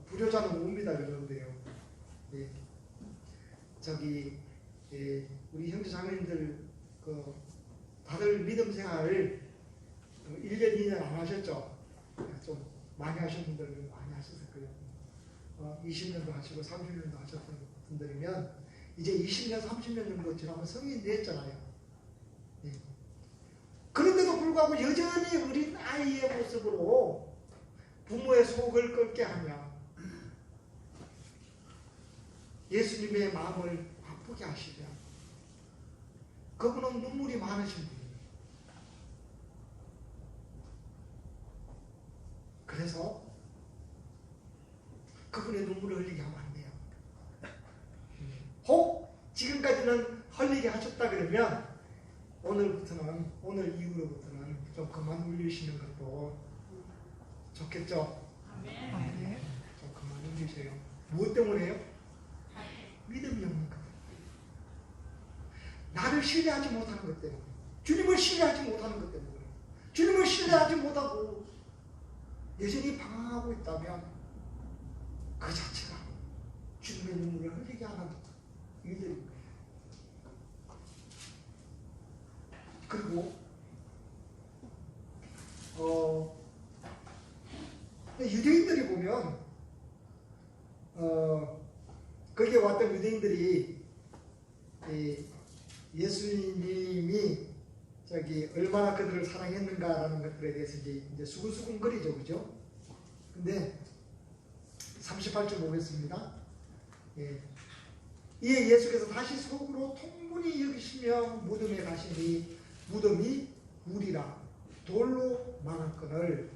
불효자는 옵니다 그러는데요. 예. 우리 형제 자매님들 다들 믿음 생활을 1년 2년 안 하셨죠? 좀 많이 하신 분들은 많이 하셨을 거예요. 20년도 하시고 30년도 하셨던 분들이면 이제 20년 30년 정도 지나면 성인이 됐잖아요. 예. 불구하고 여전히 어린 아이의 모습으로 부모의 속을 끓게 하며 예수님의 마음을 아프게 하시며 그분은 눈물이 많으신 분이에요. 그래서 그분의 눈물을 흘리게 하면 안 돼요. 혹 지금까지는 흘리게 하셨다 그러면 오늘 이후로부터는 좀 그만 울리시는 것도 좋겠죠? 아멘. 좀 그만 울리세요. 무엇 때문에요? 믿음이 없는 것. 나를 신뢰하지 못하는 것 때문에, 주님을 신뢰하지 못하는 것 때문에, 주님을 신뢰하지 못하고 여전히 방황하고 있다면 그 자체가 주님의 눈물을 흘리게 하는 일들입니다. 그리고 유대인들이 보면 거기에 왔던 유대인들이 예수님이 얼마나 그들을 사랑했는가라는 것들에 대해서 이제 수근수근거리죠, 그죠? 근데 38절 보겠습니다. 이에 예수께서 다시 속으로 통분히 여기시며 무덤에 가시니 무덤이 물이라 돌로 막았거늘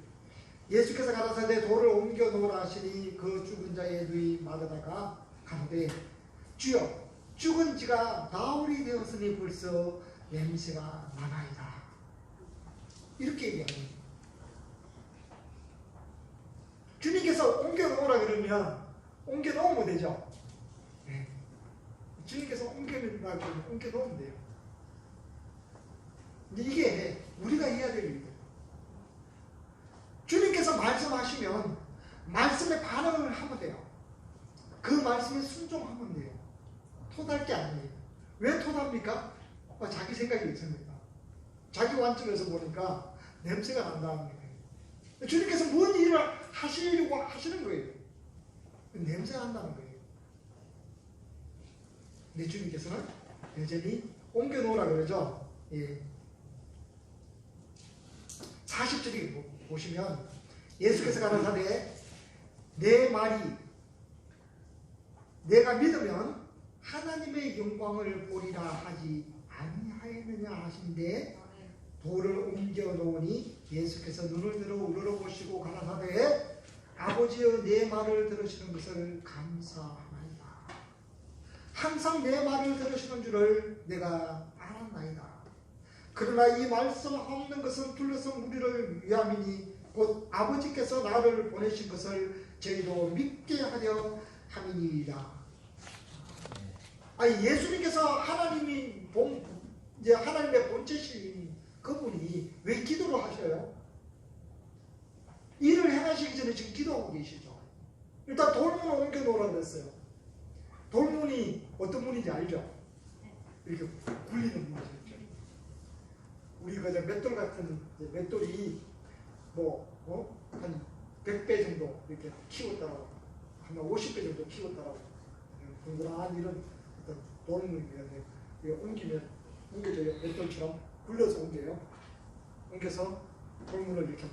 예수께서 가라사대 돌을 옮겨 놓으라 하시니 그 죽은 자의 누이 마르다가 가로되 주여 죽은 지가 나흘이 되었으니 벌써 냄새가 나나이다. 이렇게 얘기합니다. 주님께서 옮겨 놓으라 그러면 옮겨 놓으면 되죠. 네. 주님께서 옮겨 놓으라 그러면 옮겨 놓으면 돼요. 근데 이게 우리가 해야 될 일이에요. 주님께서 말씀하시면 말씀에 반응을 하면 돼요. 그 말씀에 순종하면 돼요. 토달 게 아니에요. 왜 토답니까? 자기 생각이 있습니다. 자기 관점에서 보니까 냄새가 난다는 거예요. 주님께서 뭔 일을 하시려고 하시는 거예요. 냄새가 난다는 거예요. 근데 주님께서는 여전히 옮겨 놓으라 그러죠. 40절에 보시면 예수께서 가라사대 내 말이 내가 믿으면 하나님의 영광을 보리라 하지 아니하였느냐 하신데 돌을 옮겨 놓으니 예수께서 눈을 들어 우러러보시고 가라사대 아버지여 내 말을 들으시는 것을 감사하나이다. 항상 내 말을 들으시는 줄을 내가 알았나이다. 그러나 이 말씀 없는 것은 둘러선 우리를 위함이니 곧 아버지께서 나를 보내신 것을 저희도 믿게 하려 함이니이다. 아니 예수님께서 하나님의 본체신 그분이 왜 기도를 하셔요? 일을 행하시기 전에 지금 기도하고 계시죠. 일단 돌문을 옮겨 놓으라고 그랬어요. 돌문이 어떤 문인지 알죠? 이렇게 굴리는 문이죠. 우리 그저 맷돌 같은 맷돌이 한 100배 정도 이렇게 키웠다라고 한 50배 정도 키웠다라고 동그란 이런 어떤 돌문이면 옮겨져요. 맷돌처럼 굴려서 옮겨요. 옮겨서 돌문을 이렇게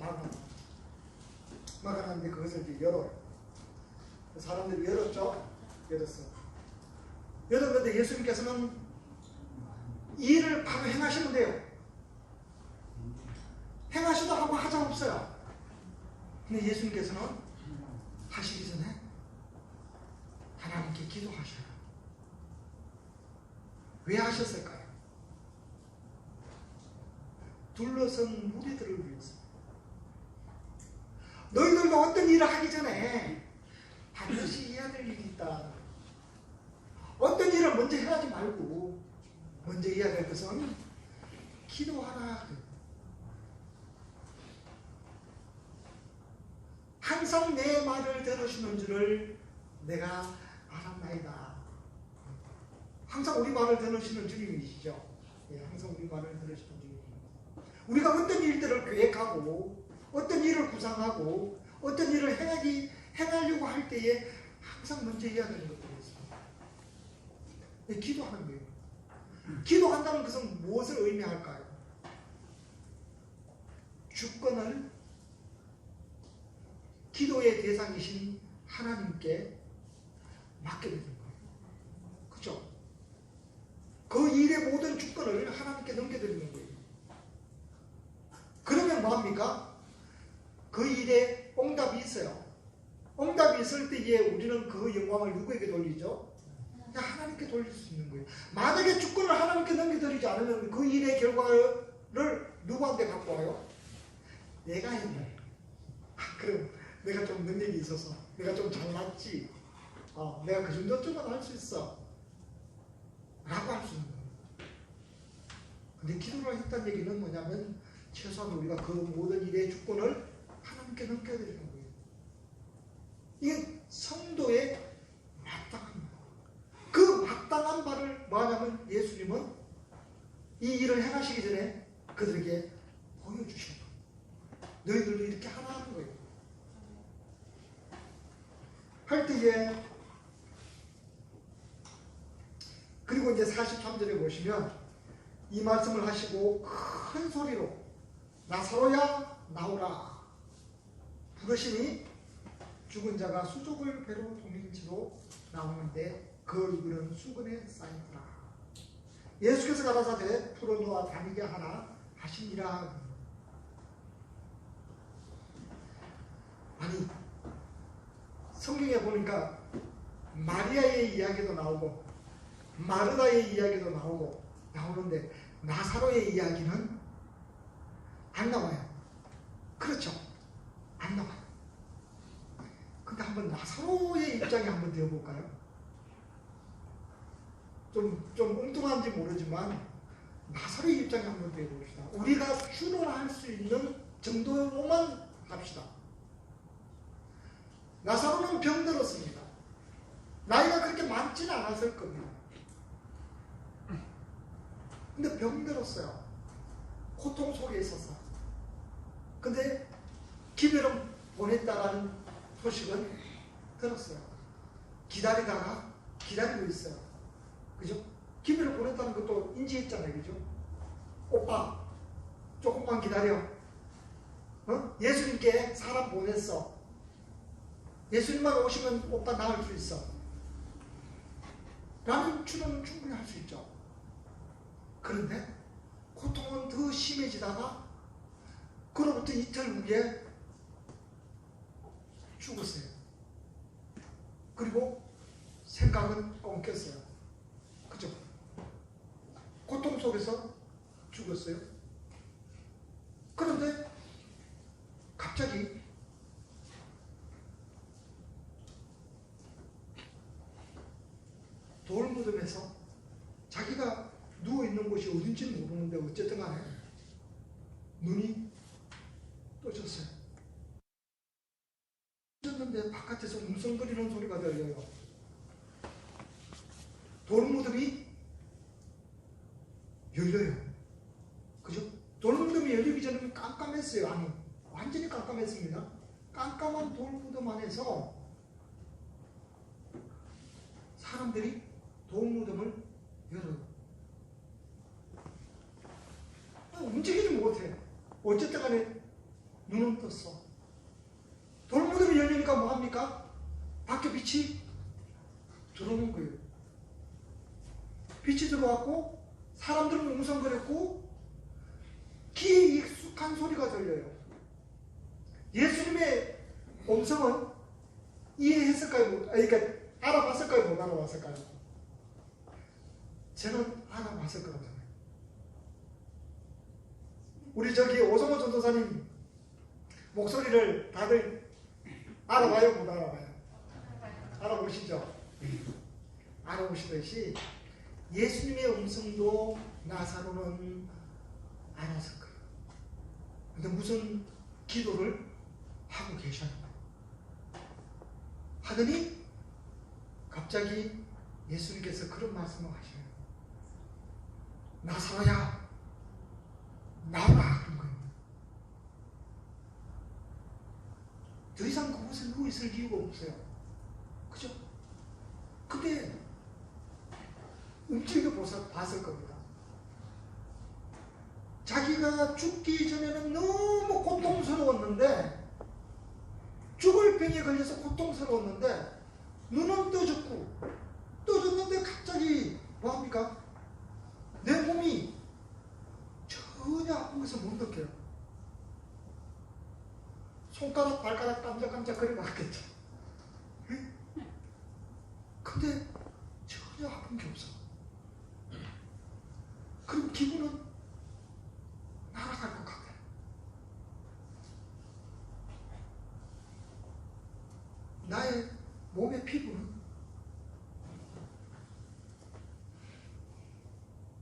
막아놨는데 그것을 이제 열어요. 사람들이 열었죠? 열었는데 예수님께서는 이 일을 바로 행하시면 돼요. 행하셔도 아무 하자 없어요. 근데 예수님께서는 하시기 전에 하나님께 기도하셔요. 왜 하셨을까요? 둘러선 무리들을 위해서. 너희들도 어떤 일을 하기 전에 반드시 해야 될 일이 있다. 어떤 일을 먼저 해야지 말고 먼저 해야 될 것은 기도하라. 항상 내 말을 들으시는 줄을 내가 알았나이다. 항상 우리 말을 들으시는 주님이시죠. 항상 우리 말을 들으시는 주님입니다. 우리가 어떤 일들을 계획하고 어떤 일을 구상하고 어떤 일을 행하려고 할 때에 항상 먼저 해야 되는 것들이 있습니다. 기도하는 거예요. 기도한다는 것은 무엇을 의미할까요? 주권을 기도의 대상이신 하나님께 맡게 되는 거예요. 그죠? 그 일의 모든 주권을 하나님께 넘겨드리는 거예요. 그러면 뭐합니까? 그 일에 응답이 있어요. 응답이 있을 때에 우리는 그 영광을 누구에게 돌리죠? 그냥 하나님께 돌릴 수 있는 거예요. 만약에 주권을 하나님께 넘겨드리지 않으면 그 일의 결과를 누구한테 갖고 와요? 내가 했네. 그럼 내가 좀 능력이 있어서 내가 좀 잘났지. 내가 그 정도쯤은 할 수 있어. 라고 할 수 있는 거예요. 근데 기도를 했다는 얘기는 뭐냐면 최소한 우리가 그 모든 일의 주권을 하나님께 넘겨드리는 거예요. 이게 성도의 마땅한 바. 그 마땅한 바를 뭐하냐면 예수님은 이 일을 행하시기 전에 그들에게 보여주신 거예요. 너희들도 이렇게 하라 하는 거예요. 할 때에 그리고 이제 43절에 보시면 이 말씀을 하시고 큰 소리로 나사로야 나오라 부르시니 죽은 자가 수족을 배로 동인 채로 나오는데 그 얼굴은 수건에 쌓이더라. 예수께서 가라사대 풀어놓아 다니게 하라 하시니라. 아니 성경에 보니까 마리아의 이야기도 나오고 마르다의 이야기도 나오는데 나사로의 이야기는 안 나와요. 그렇죠? 안 나와요. 근데 한번 나사로의 입장에 한번 되어볼까요? 좀 엉뚱한지 모르지만 나사로의 입장에 한번 되어봅시다. 우리가 추론할 수 있는 정도로만 합시다. 나사로는 병들었습니다. 나이가 그렇게 많지는 않았을 겁니다. 근데 병들었어요. 고통 속에 있어서. 근데 기별을 보냈다라는 소식은 들었어요. 기다리고 있어요. 그죠? 기별을 보냈다는 것도 인지했잖아요. 그죠? 오빠, 조금만 기다려. 예수님께 사람 보냈어. 예수님만 오시면 오빠 나을 수 있어. 라는 추론은 충분히 할 수 있죠. 그런데 고통은 더 심해지다가 그로부터 이틀 후에 죽었어요. 그리고 생각은 엉켰어요. 그죠? 고통 속에서 죽었어요. 그런데 갑자기 돌무덤에서 자기가 누워있는 곳이 어딘지는 모르는데 어쨌든 간에 눈이 떠졌어요. 떠졌는데 바깥에서 웅성거리는 소리가 들려요. 돌무덤이 열려요. 그죠? 돌무덤이 열리기 전에는 깜깜했어요. 아니, 완전히 깜깜했습니다. 깜깜한 돌무덤 안에서 사람들이 돌무덤을 열어요. 움직이지 못해. 어쨌든 간에 눈은 떴어. 돌무덤이 열리니까 뭐합니까? 밖에 빛이 들어오는 거예요. 빛이 들어왔고 사람들은 웅성거렸고 귀에 익숙한 소리가 들려요. 예수님의 음성은 이해했을까요? 그러니까 알아봤을까요? 못 알아봤을까요? 저는 알아봤을 것 같아요. 우리 오성호 전도사님 목소리를 다들 알아봐요? 못 알아봐요? 알아보시죠? 알아보시듯이 예수님의 음성도 나사로는 알았을 거예요. 근데 무슨 기도를 하고 계셔요. 하더니 갑자기 예수님께서 그런 말씀을 하셔요. 나사로야 나오라 그런 거예요. 더 이상 그곳에 누워 있을 이유가 없어요. 그죠? 근데 움직여 봤을 겁니다. 자기가 죽기 전에는 너무 고통스러웠는데, 죽을 병에 걸려서 고통스러웠는데 눈은 떠졌는데 갑자기 뭐합니까? 내 몸이 전혀 아픈 것을 못 느껴요. 손가락 발가락 깜짝깜짝 거리고 하겠죠. 근데 전혀 아픈 게 없어. 그럼 기분은 날아갈 것 같아. 나의 몸의 피부는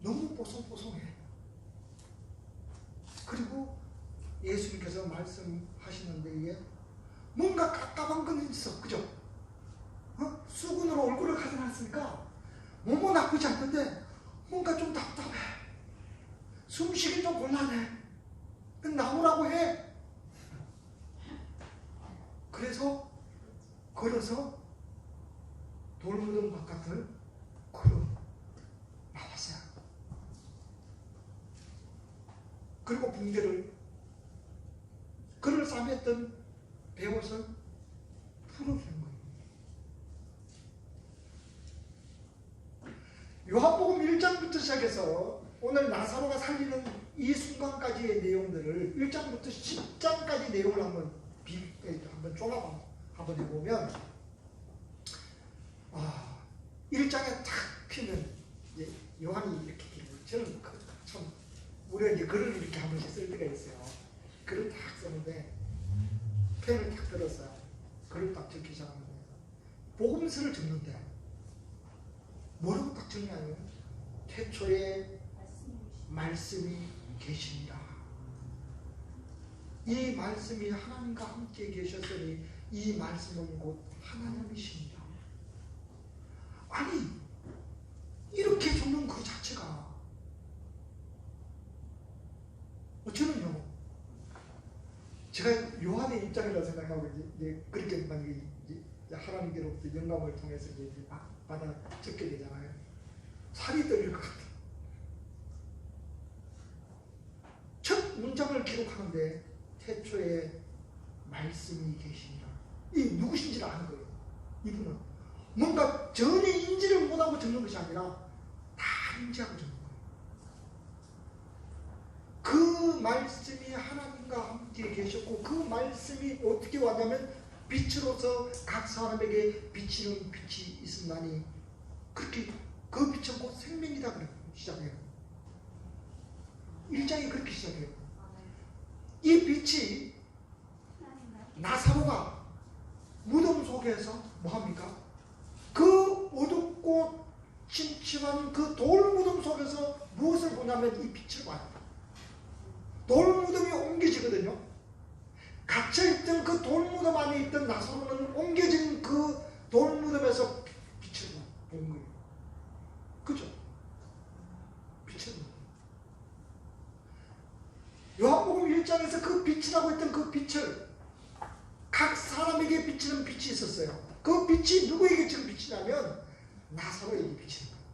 너무 뽀송뽀송해. 그리고 예수님께서 말씀하시는데 이게 뭔가 깝깝한 건 있어. 그죠? 수건으로 얼굴을 가져놨으니까 몸은 나쁘지 않는데 뭔가 좀 답답해. 숨쉬기 좀 곤란해. 나오라고 해. 그래서 걸어서 돌무덤 바깥을 걸어 나왔어요. 그리고 붕대를 그를 싸맸던 베옷을 풀어준 거예요. 요한복음 1장부터 시작해서 오늘 나사로가 살리는 이 순간까지의 내용들을 1장부터 10장까지 내용을 한번 종합 한번 해보면 1장에 탁 피면 요한이 이렇게 기록을 저는 참 우리가 이제 글을 이렇게 한 번씩 쓸 때가 있어요. 글을 딱 쓰는데 펜을 딱 들었어요. 글을 딱 적기 시작하는데 복음서를 적는데 뭐라고 딱 적냐면 태초에 말씀이 계시니라. 이 말씀이 하나님과 함께 계셨으니 이 말씀은 곧 하나님이십니다. 아니 이렇게 적는 그 자체가 저는요 제가 요한의 입장이라고 생각하고 이제 그렇게 만약에 하나님께로부터 영감을 통해서 이제 받아 적게 되잖아요. 살이 떨릴 것 같아요. 첫 문장을 기록하는데 태초에 말씀이 계시니라. 이 누구신지를 아는 거예요. 이분은 뭔가 전혀 인지를 못하고 적는 것이 아니라 다 인지하고 적는 거예요. 그 말씀이 하나님과 함께 계셨고 그 말씀이 어떻게 왔냐면 빛으로서 각 사람에게 비치는 빛이 있으나니 그렇게 그 빛은 곧 생명이다 그렇게 시작해요. 1장이 그렇게 시작해요. 이 빛이 나사로가 무덤 속에서 뭐합니까? 그 어둡고 침침한 그 돌무덤 속에서 무엇을 보냐면 이 빛을 봐요. 돌무덤이 옮겨지거든요. 갇혀있던 그 돌무덤 안에 있던 나사로는 옮겨진 그 돌무덤에서 빛을 본 거예요. 그죠? 빛을 본 거예요. 요한복음 1장에서 그 빛이라고 했던 그 빛을 각 사람에게 비치는 빛이 있었어요. 그 빛이 누구에게 지금 비치냐면 나사로에게 비치는 거예요.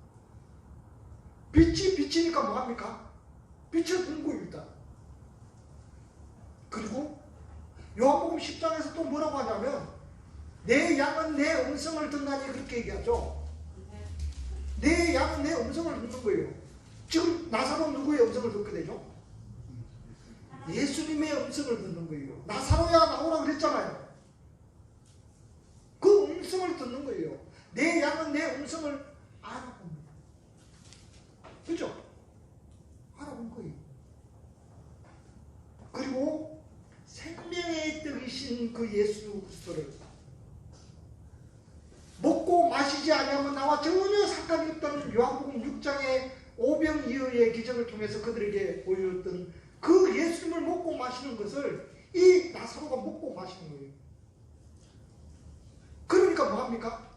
빛이 비치니까 뭐합니까? 빛을 본 거예요 일단. 그리고 요한복음 10장에서 또 뭐라고 하냐면 내 양은 내 음성을 듣나니 그렇게 얘기하죠. 내 양은 내 음성을 듣는 거예요. 지금 나사로는 누구의 음성을 듣게 되죠? 예수님의 음성을 듣는 거예요. 나사로야 나오라 그랬잖아요. 그 음성을 듣는 거예요. 내 양은 내 음성을 알아봅니다. 그죠? 알아본 거예요. 그리고 생명의 떡이신 그 예수 그리스도를 먹고 마시지 아니하면 나와 전혀 상관이 없다는 요한복음 6장의 오병이어의 기적을 통해서 그들에게 보여줬던 그 예수님을 먹고 마시는 것을 이 나사로가 먹고 마시는 거예요. 그러니까 뭐합니까?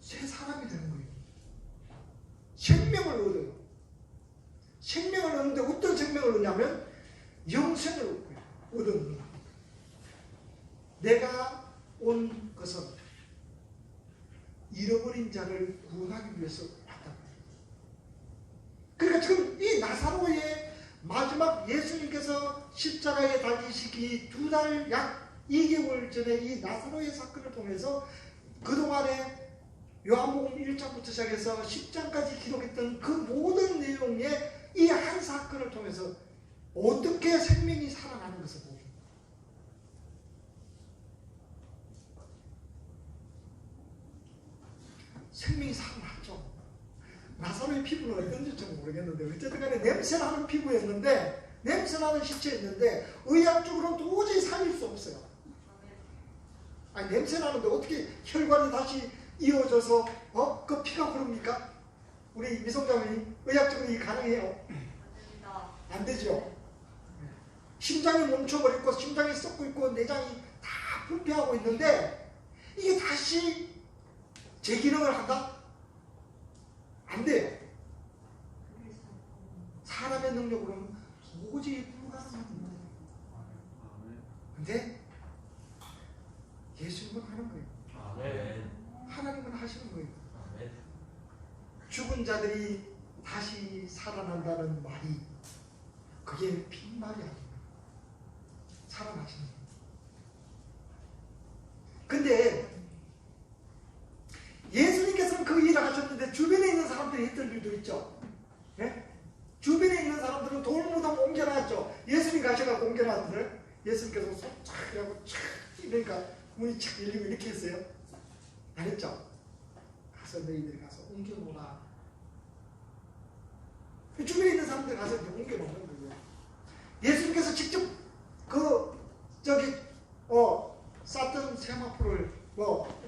새 사람이 되는 거예요. 생명을 얻어요. 생명을 얻는데 어떤 생명을 얻냐면 영생을 얻는 거예요. 내가 온 것은 잃어버린 자를 구원하기 위해서 왔다. 그러니까 지금 이 나사로의 마지막 예수님께서 십자가에 달리시기 2달 약 2개월 전에 이 나사로의 사건을 통해서 그동안에 요한복음 1장부터 시작해서 10장까지 기록했던 그 모든 내용의 이 한 사건을 통해서 어떻게 생명이 살아나는 것을 보여줍니다. 생명이 살아났죠. 나사로의 피부는 어떤지 좀 모르겠는데 어쨌든 간에 냄새나는 피부였는데 냄새나는 시체였는데 의학적으로는 도저히 살릴 수 없어요. 아니 냄새나는데 어떻게 혈관이 다시 이어져서 그 피가 흐릅니까? 우리 미성장님 의학적으로 이게 가능해요? 안 되죠. 심장이 멈춰버리고 심장이 썩고 있고 내장이 다 분비하고 있는데 이게 다시 재기능을 한다? 안 돼요. 사람의 능력으로는 도저히 불가능합니다. 근데 예수님은 하는 거예요. 하나님은 하시는 거예요. 죽은 자들이 다시 살아난다는 말이 그게 빈말이 아닙니다. 살아나시는 거예요. 근데 예수님께서는 그 일을 하셨는데 주변에 있는 사람들이 했던 일도 있죠. 네? 주변에 있는 사람들은 돌무덤 옮겨놨죠. 예수님 가셔서 옮겨놨더래. 예수님께서 손착 하고 착 이러니까 문이 착 열리고 이렇게 했어요. 안 했죠. 가서 너희들이 가서 옮겨놓으라. 주변에 있는 사람들 가서 이제 옮겨놓는 거예요. 예수님께서 직접 쌌던 세마포를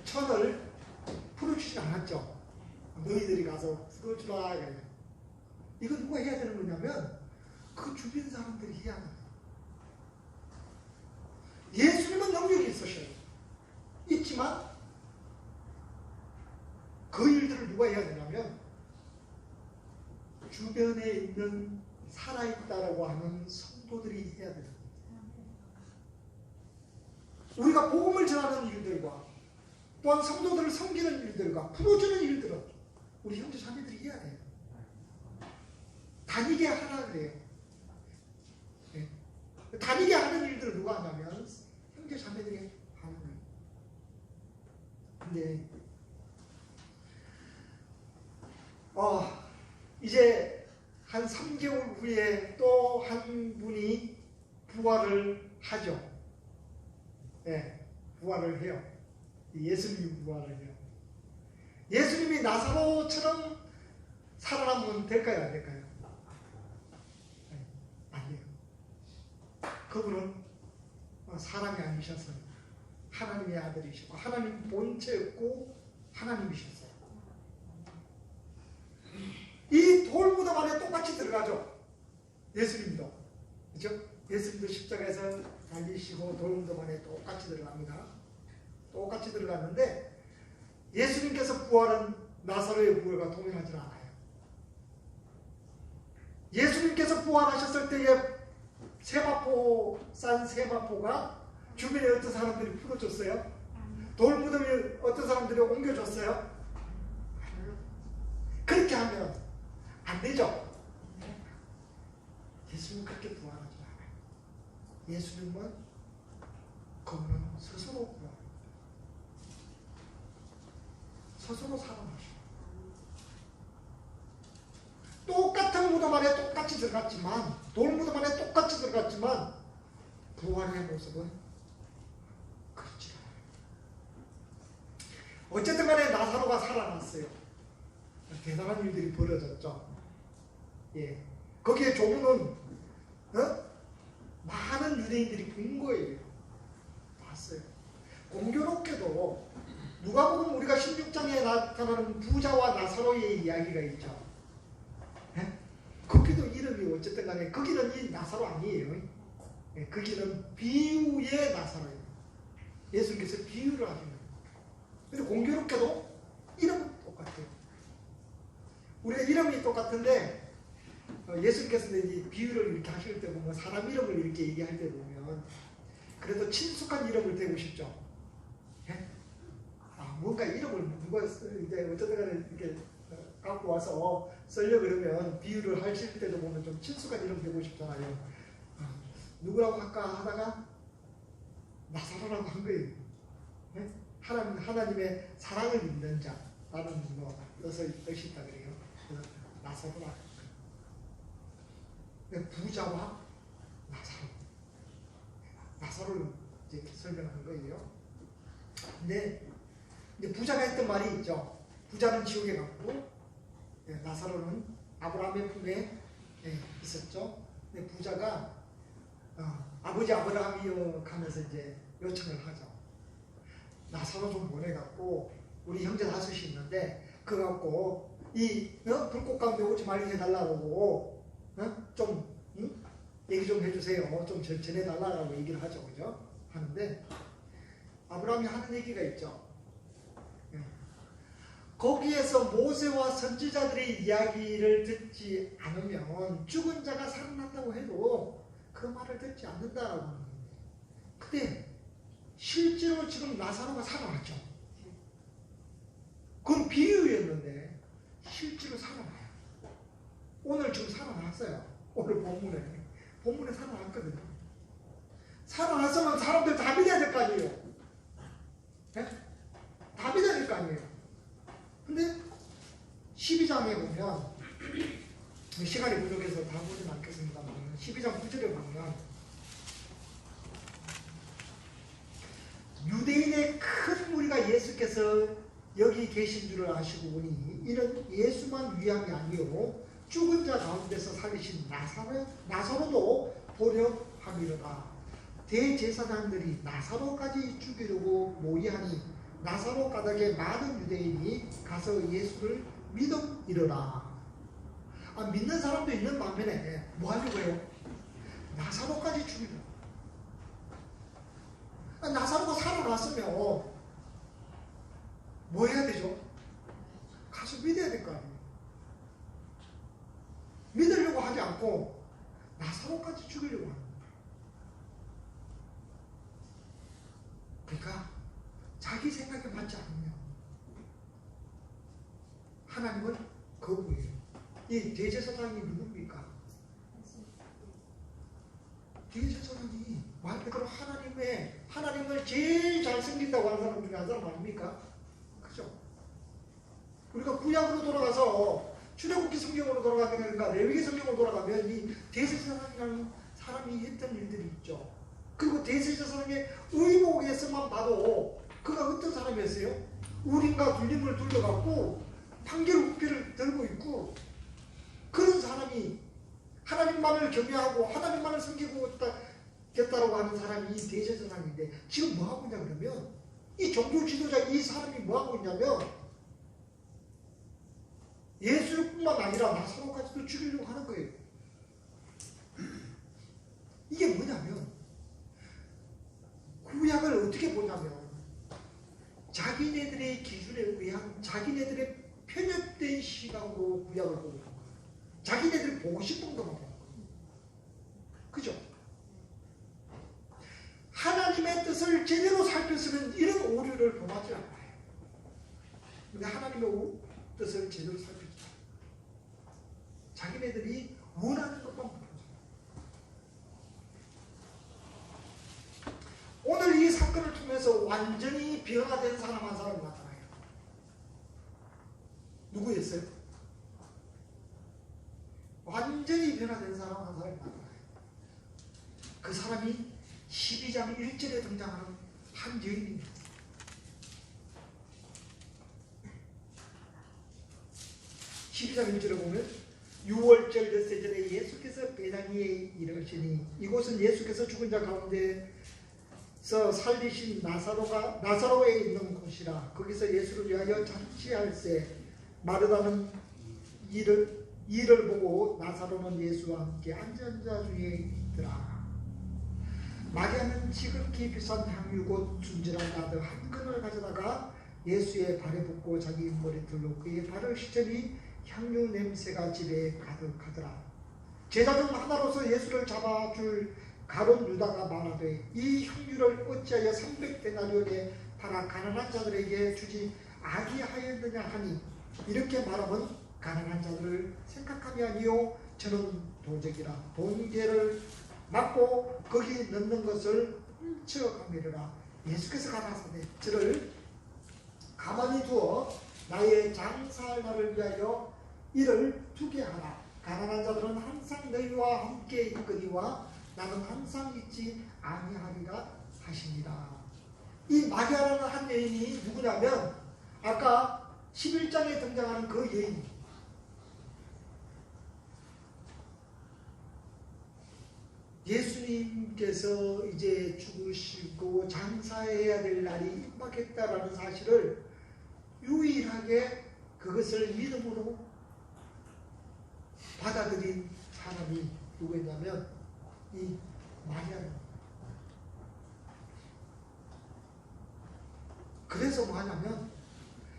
천을 풀어주지 않았죠. 너희들이 가서 풀어주라. 이거 누가 해야 되는 거냐면 그 주변 사람들이 해야 합니다. 예수님은 능력이 있으셔요. 있지만 그 일들을 누가 해야 되냐면 주변에 있는 살아있다라고 하는 성도들이 해야 됩니다. 우리가 복음을 전하는 일들과 또한 성도들을 섬기는 일들과 풀어주는 일들은 우리 형제 자매들이 해야 돼요. 다니게 하라 그래요. 네. 다니게 하는 일들을 누가 하냐면 형제 자매들이 하는 거예요. 근데 이제 한 3개월 후에 또 한 분이 부활을 하죠. 네, 부활을 해요. 예수님이 부활을 해요. 예수님이 나사로처럼 살아나면 될까요? 안 될까요? 네, 안 돼요. 그분은 사람이 아니셔서 하나님의 아들이시고 하나님 본체였고 하나님이셨어요. 이 돌무덤 안에 똑같이 들어가죠. 예수님도. 그렇죠? 예수님도 십자가에서 달리시고 돌무덤 안에 똑같이 들어갑니다. 똑같이 들어갔는데 예수님께서 부활한 나사로의 부활과 동일하지 않아요. 예수님께서 부활하셨을 때에 싼 세마포가 주변에 어떤 사람들이 풀어줬어요? 돌무덤에 어떤 사람들이 옮겨줬어요? 그렇게 하면 안 되죠. 예수님은 그렇게 부활하지 않아요. 예수님은 그분은 스스로 부활합니다. 스스로 살아나셔. 똑같은 무덤 안에 똑같이 들어갔지만 돌무덤 안에 똑같이 들어갔지만 부활의 모습은 그렇지 않아요. 어쨌든 간에 나사로가 살아났어요. 대단한 일들이 벌어졌죠. 예. 거기에 조문은 많은 유대인들이 본 거예요. 봤어요. 공교롭게도 누가복음 우리가 16장에 나타나는 부자와 나사로의 이야기가 있죠. 예? 거기도 이름이 어쨌든 간에 거기는 이 나사로 아니에요. 예, 거기는 비유의 나사로예요. 예수님께서 비유를 하시는 거예요. 근데 공교롭게도 이름은 똑같아요. 우리가 이름이 똑같은데 예수님께서 이 비유를 이렇게 하실 때 보면 사람 이름을 이렇게 얘기할 때 보면 그래도 친숙한 이름을 대고 싶죠. 예? 뭔가 이름을 누가 이제 어쨌든 간에 이렇게 갖고 와서 쓰려 그러면 비유를 하실 때도 보면 좀 친숙한 이름 되고 싶잖아요. 누구라고 할까 하다가 나사로라고 한 거예요. 네? 하나님의 사랑을 믿는 자라는 뜻이 있다 그래요. 그래서 나사로라. 부자와 나사로를 이제 설명하는 거예요. 근데 이제 부자가 했던 말이 있죠. 부자는 지옥에 갔고 나사로는 아브라함의 품에 있었죠. 근데 부자가 아버지 아브라함이요 하면서 이제 요청을 하죠. 나사로 좀 보내갖고 우리 형제 다섯이 있는데 그거 갖고 이 불꽃 가운데 오지 말게 해달라고 좀 얘기 좀 해주세요. 좀 전해달라고 얘기를 하죠. 그죠? 하는데 아브라함이 하는 얘기가 있죠. 거기에서 모세와 선지자들의 이야기를 듣지 않으면 죽은 자가 살아난다고 해도 그 말을 듣지 않는다라고 하는 겁니다. 근데 실제로 지금 나사로가 살아났죠. 그건 비유였는데 실제로 살아나요. 오늘 지금 살아났어요. 오늘 본문에 살아났거든요. 살아났으면 사람들 다 믿어야 될 거 아니에요. 네? 다 믿어야 될 거 아니에요. 근데 12장에 보면 시간이 부족해서 다 보진 않겠습니다만 12장 9절에 보면 유대인의 큰 무리가 예수께서 여기 계신 줄을 아시고 보니 이는 예수만 위함이 아니요 죽은 자 가운데서 살리신 나사로도 보려 함이로다. 대제사장들이 나사로까지 죽이려고 모의하니 나사로 가닥에 많은 유대인이 가서 예수를 믿음이로라. 믿는 사람도 있는 반면에 뭐 하려고 해요? 나사로까지 죽이려. 나사로가 살아났으면 뭐 해야 되죠? 가서 믿어야 될 거 아니에요. 믿으려고 하지 않고 나사로까지 죽이려고 합니다. 그러니까 자기 생각에 맞지 않으면 하나님은 거부해요. 이 대제사장이 누굽니까? 대제사장이 말 그대로 하나님을 제일 잘 섬긴다고 하는 사람 중에 한 사람 아닙니까? 그죠? 우리가 구약으로 돌아가서 출애굽기 성경으로 돌아가니까 레위기 성경으로 돌아가면 이 대제사장이라는 사람이 했던 일들이 있죠. 그리고 대제사장의 의복에서만 봐도 그가 어떤 사람이었어요? 우림과 둘림을 둘러갖고 판결 우표를 들고 있고 그런 사람이 하나님만을 경외하고 하나님만을 섬기겠다라고 하는 사람이 이 대제사장인데 지금 뭐하고 있냐 그러면 이 종교 지도자 이 사람이 뭐하고 있냐면 예수뿐만 아니라 나사로까지도 죽이려고 하는 거예요. 이게 뭐냐면 구약을 어떻게 보냐면 자기네들의 기준에 의한 자기네들의 편협된 시각으로 구약을 보고 있는 거예요. 자기네들이 보고 싶은 것만 보는 거예요. 그죠? 하나님의 뜻을 제대로 살폈으면 이런 오류를 범하지 않아요. 근데 하나님의 뜻을 제대로 살폈죠. 자기네들이 원하는 것만 보는 거예요. 오늘 이 사건을 통해서 완전히 변화된 사람 한 사람이 나타나요. 누구였어요? 완전히 변화된 사람 한 사람이 나타나요. 그 사람이 12장 1절에 등장하는 한 여인입니다. 12장 1절에 보면 6월절 엿새 전에 예수께서 베다니에 이르시니 이곳은 예수께서 죽은 자 가운데서 살리신 나사로에 있는 곳이라. 거기서 예수를 위하여 잔치할세 마르다는 이를 보고 나사로는 예수와 함께 앉은 자 중에 있더라. 마리아는 지극히 비싼 향유 곧 순진한 나드 한 근을 가져다가 예수의 발에 붓고 자기 머리털로 그의 발을 씻으니 향유 냄새가 집에 가득하더라. 제자 중 하나로서 예수를 잡아줄 가룟 유다가 말하되 이 향유를 어찌하여 300데나리온에 팔아 가난한 자들에게 주지 아니하였느냐 하니 이렇게 말하면 가난한 자들을 생각함이 아니요 저는 도적이라 돈계를 막고 거기 넣는 것을 훔쳐가미르라. 예수께서 가라사대 저를 가만히 두어 나의 장사할 날을 위하여 이를 두게 하라. 가난한 자들은 항상 너희와 함께 있거니와 나는 항상 있지 아니하리라 하십니다. 이 마리아라는 한 여인이 누구냐면 아까 11장에 등장하는 그 여인, 예수님께서 이제 죽으시고 장사해야 될 날이 임박했다라는 사실을 유일하게 그것을 믿음으로 받아들인 사람이 누구였냐면 이 마리아입니다. 그래서 뭐 하냐면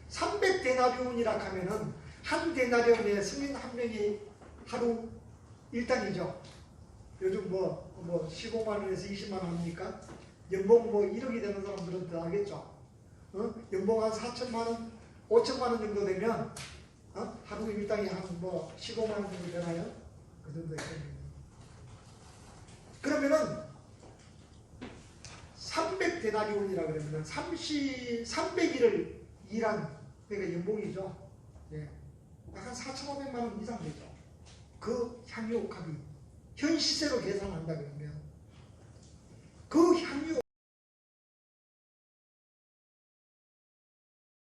300데나리온이라 하면은 한 데나리온에 승인 한 명이 하루 일당이죠. 요즘 뭐 15만 원에서 20만 원 합니까? 연봉 뭐 1억이 되는 사람들은 더 하겠죠. 연봉 한 4천만 원, 5천만 원 정도 되면 하루 일당이 한 뭐 15만 원 정도 되나요? 그 정도 되겠네요. 그러면은 300데나리온이라 그러면 300일을 일한, 그러니까 연봉이죠. 예. 약 4,500만 원 이상 되죠. 그 향유옥합이 현 시세로 계산한다 그러면 그 향유